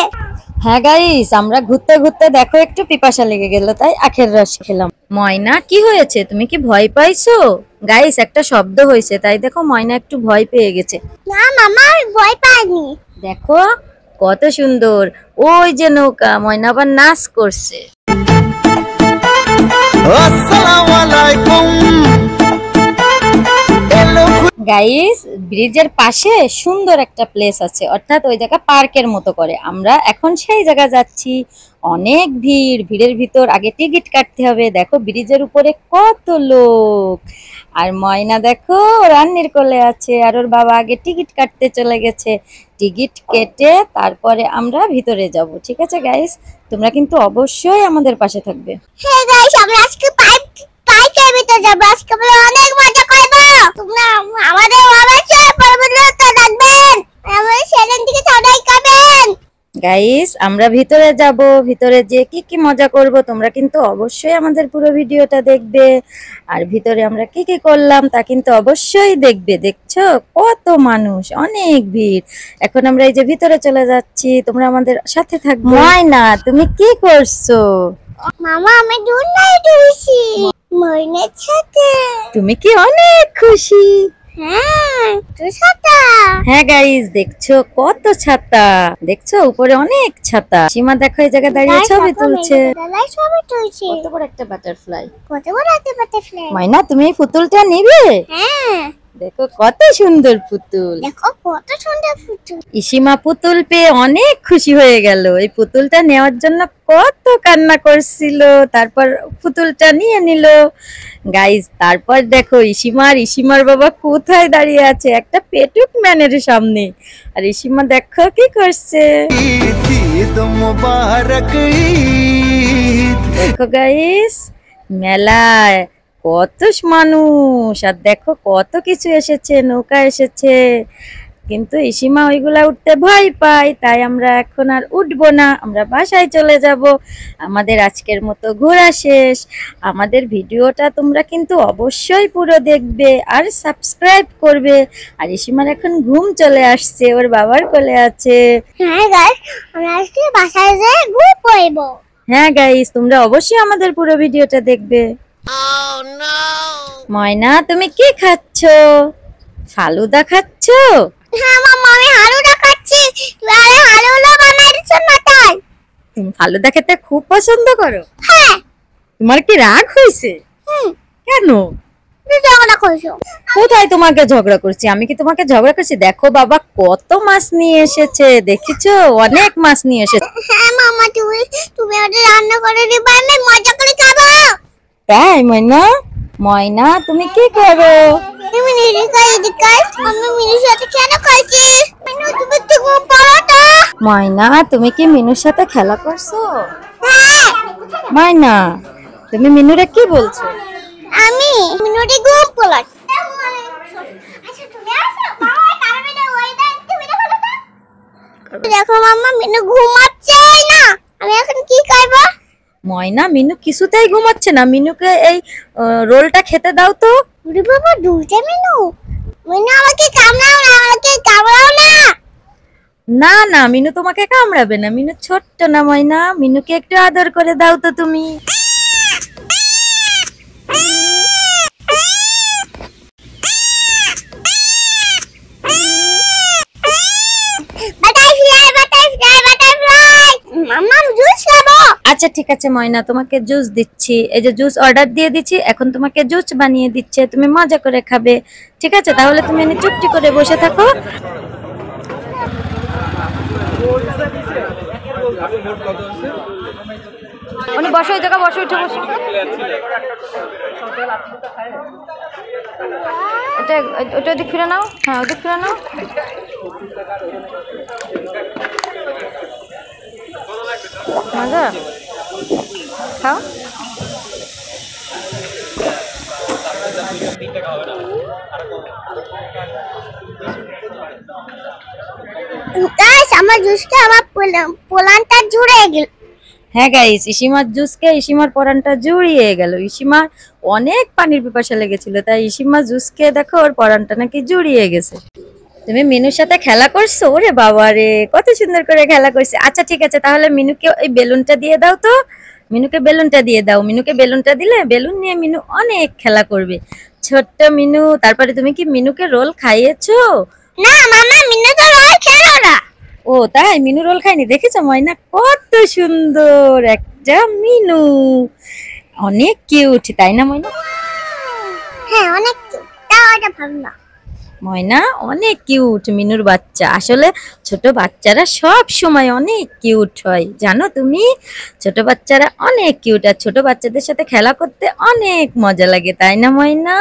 হ্যাঁ গাইস আমরা ঘুরতে ঘুরতে দেখো একটু পিপাসা লেগে গেল তাই আখের রস খেলাম। ময়না কি হয়েছে তুমি কি ভয় পাইছো? গাইস একটা শব্দ হয়েছে তাই দেখো ময়না একটু ভয় পেয়ে গেছে।
না মামা আমি ভয় পাইনি।
দেখো কত সুন্দর ওই যে নৌকা, ময়না আবার নাচ করছে।
আসসালামু আলাইকুম।
গাইস ব্রিজের পাশে সুন্দর একটা প্লেস আছে, অর্থাৎ ওই জায়গা পার্কের মতো করে। আমরা এখন সেই জায়গা যাচ্ছি। অনেক ভিড়, ভিড়ের ভিতর আগে টিকিট কাটতে হবে। দেখো ব্রিজের উপরে কত লোক আর ময়না দেখো রান্নির কোলে আছে আর ওর বাবা আগে টিকিট কাটতে চলে গেছে। টিকিট কেটে তারপরে আমরা ভিতরে যাব। ঠিক আছে গাইস তোমরা কিন্তু অবশ্যই আমাদের পাশে থাকবে।
হ্যাঁ গাইস আমরা আজকে পার্কের ভিতরে যাব। আজকে আমরা অনেক মজা করব। তোমরা আমাদের অবশ্যই পরবর্তীতে দেখবেন। আমাদের চ্যানেল থেকে সবাই করবেন।
গাইস আমরা ভিতরে যাব, ভিতরে যে কি কি মজা করব তোমরা কিন্তু অবশ্যই আমাদের পুরো ভিডিওটা দেখবে। আর ভিতরে আমরা কি কি করলাম তা কিন্তু অবশ্যই দেখবে। দেখছো কত মানুষ, অনেক ভিড়। এখন আমরা এই যে ভিতরে চলে যাচ্ছি, তোমরা আমাদের সাথে থাকবে। ময়না তুমি কি করছো?
মামা আমি দুলনায় দুলছি ময়নার সাথে।
তুমি কি অনেক খুশি?
হ্যাঁ তোর সাথে।
হ্যাঁ গাইস দেখছো কত ছাতা, দেখছো উপরে অনেক ছাতা। সীমা দেখো এই জায়গায় দাঁড়িয়ে ছবি তুলছে।
ছবি তুলছে।
কত বড় একটা বাটারফ্লাই।
কত বড় একটা বাটারফ্লাই।
ময়না তুমি এই পুতুলটা নিবে?
হ্যাঁ
দেখো কত সুন্দর পুতুল।
দেখো কত সুন্দর পুতুল।
ইসিমা পুতুল পেয়ে অনেক খুশি হয়ে গেল। এই পুতুলটা নেওয়ার জন্য কত কান্না করছিল, তারপর পুতুলটা নিয়ে নিল। গাইস তারপর দেখো ইসিমার বাবা কোথায় দাঁড়িয়ে আছে, একটা পেটুক ম্যানের সামনে। আর ইসিমা দেখো কি করছে।
ঈদ মুবারক ঈদ।
দেখো গাইস মেলায় কত মানুষ আর দেখো কত কিছু এসেছে, নৌকা এসেছে। কিন্তু ইসিমা ওইগুলা উঠতে ভয় পায়, তাই আমরা এখন আর উঠবো না, আমরা বাসায় চলে যাব। আমাদের আজকের মতো ঘোরা শেষ। আমাদের ভিডিওটা তোমরা কিন্তু অবশ্যই পুরো দেখবে আর সাবস্ক্রাইব করবে। আর ইসিমার এখন ঘুম চলে আসছে, ওর বাবার কোলে আছে।
হ্যাঁ গাইস আমরা আজকে বাসায় যেয়ে ঘুম পড়ব।
হ্যাঁ গাইস তোমরা অবশ্যই আমাদের পুরো ভিডিওটা দেখবে। ময়না তুমি কি খাচ্ছো? ফালুদা খাচ্ছো?
হ্যাঁ মামা আমি হালুয়া খাচ্ছি। আরে হালুয়া বানাইছ না তাই?
তুমি ফালুদা খেতে খুব পছন্দ করো?
হ্যাঁ।
তোমার কি রাগ হয়েছে? কেন?
তুই ঝগড়া করছো।
কোথায় তোমাকে ঝগড়া করছি? আমি কি তোমাকে ঝগড়া করছি? দেখো বাবা কত মাছ নিয়ে এসেছে, দেখেছো অনেক মাছ নিয়ে এসেছে।
হ্যাঁ মামা তুমি ওটা রান্না করে দিবা, আমি মজা করে খাবো।
তাই ময়না? ময়না তুমি কি করো?
তুমি নিজে খাই দিকাই আমি মিনির সাথে খেলা করছি। মিনু তুমি তো ঘুম পাড়ো তো।
ময়না তুমি কি মিনুর সাথে খেলা করছো?
হ্যাঁ
ময়না তুমি মিনুরে কি বলছো?
আমি মিনুটি ঘুম পাড়াচ্ছি। আচ্ছা তুমি আসো মামা কারণে ওই দেন তুমি দেখো তো। দেখো মামা মিনু ঘুমাচ্ছে না, আমি এখন কি করব?
ময়না মিনু কিছুতেই ঘুমাচ্ছে না, মিনুকে এই রোলটা খেতে দাও তো।
ওরে বাবা দুইটা মিনু। মিনু আমাকে কামড়াও না, আমাকে কামড়াও না।
না না মিনু তোমাকে কামড়াবে না, মিনু ছোট্ট না ময়না, মিনুকে একটু আদর করে দাও তো তুমি।
Butterfly butterfly butterfly. Mamma juice
আচ্ছা ঠিক আছে ময়না, তোমাকে জুস দিচ্ছি, এই যে জুস অর্ডার দিয়ে দিচ্ছি, এখন তোমাকে জুস বানিয়ে দিচ্ছে, তুমি মজা করে খাবে। ঠিক আছে, তাহলে তুমি এনে চুপটি করে বসে থাকো। উনি বসো, ওই জায়গা বসো, উঠে বসো। এটা ওটা ওদিক ফিরে নাও, হ্যাঁ ওদিক ফিরে নাও। মজা খাও।
গাইস আমার জুসটা আমার পোলানটা জুড়ে গেল।
হ্যাঁ গাইস, ইসিমার জুসকে ইসিমার পরানটা জুড়িয়ে গেল। ইসিমার অনেক পানির পিপাসা লেগেছিল, তাই ইসিমা জুসকে দেখো ওর পরানটা নাকি জুড়িয়ে গেছে। তুমি মিনুর সাথে খেলা করছো? ওরে বাবা রে, কত সুন্দর করে খেলা করছে। আচ্ছা ঠিক আছে, তাহলে মিনুকে ওই বেলুনটা দিয়ে দাও তো। মিনুকে বেলুনটা দিয়ে দাও। মিনুকে বেলুনটা দিলে বেলুন নিয়ে মিনু অনেক খেলা করবে। ছোট্ট মিনু, তারপরে তুমি কি মিনুকে রোল খাইয়েছো?
না মামা, মিনু তো রোল খেলো না।
ও তাই, মিনু রোল খায়নি? দেখেছো ময়না, কত সুন্দর একটা মিনু, অনেক কিউট, তাই না ময়না?
হ্যাঁ অনেক তাও এটা ভালো না।
ময়না অনেক কিউট মিনুর বাচ্চা। আসলে ছোট বাচ্চারা সব সময় অনেক কিউট হয়, জানো তুমি? ছোট বাচ্চারা অনেক কিউট, আর ছোট বাচ্চাদের সাথে খেলা করতে অনেক মজা লাগে, তাই না ময়না?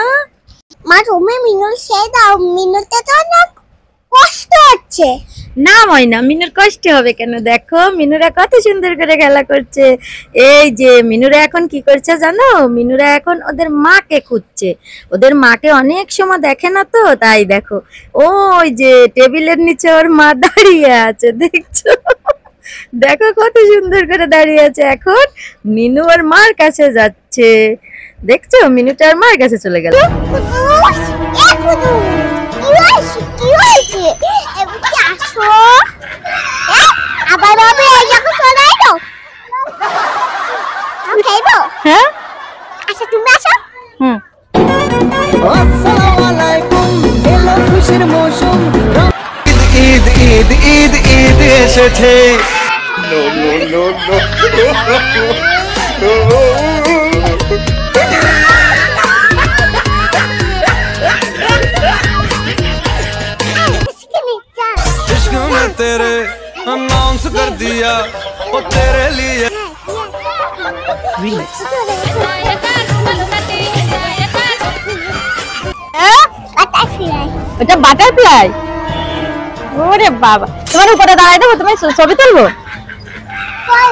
মা তুমি মিনুর সেই দাও, মিনুতে তো অনেক কষ্ট হচ্ছে।
না ময়না, মিনুর কষ্ট হবে কেন? দেখো মিনুরা কত সুন্দর করে খেলা করছে। এই যে মিনুরা এখন কি করছে জানো? মিনুরা এখন ওদের মাকে খুঁজছে। ওদের মাকে অনেক সময় দেখে না তো, তাই দেখো ওই যে টেবিলের নিচে ওর মা দাঁড়িয়ে আছে, দেখছো? দেখো কত সুন্দর করে দাঁড়িয়ে আছে। এখন মিনু ওর মার কাছে যাচ্ছে, দেখছো? মিনুটা আর মার কাছে চলে গেল।
কি হয়েছে? এদিকে আসো। আবার বাবা এই জায়গা চলে এলো। আমি খাইবো।
হ্যাঁ
আচ্ছা তুমি আসো।
হুম।
আসসালামু আলাইকুম, এলো খুশির মৌসুম।
ঈদ ঈদ ঈদ ঈদ এসেছে। इश्क में तेरे अनाउंस कर दिया वो तेरे लिए।
ওটা বাটারফ্লাই? ওরে বাবা, তোমার উপরে দাঁড়ায় দেবো, তুমি ছবি তুলবো?
কই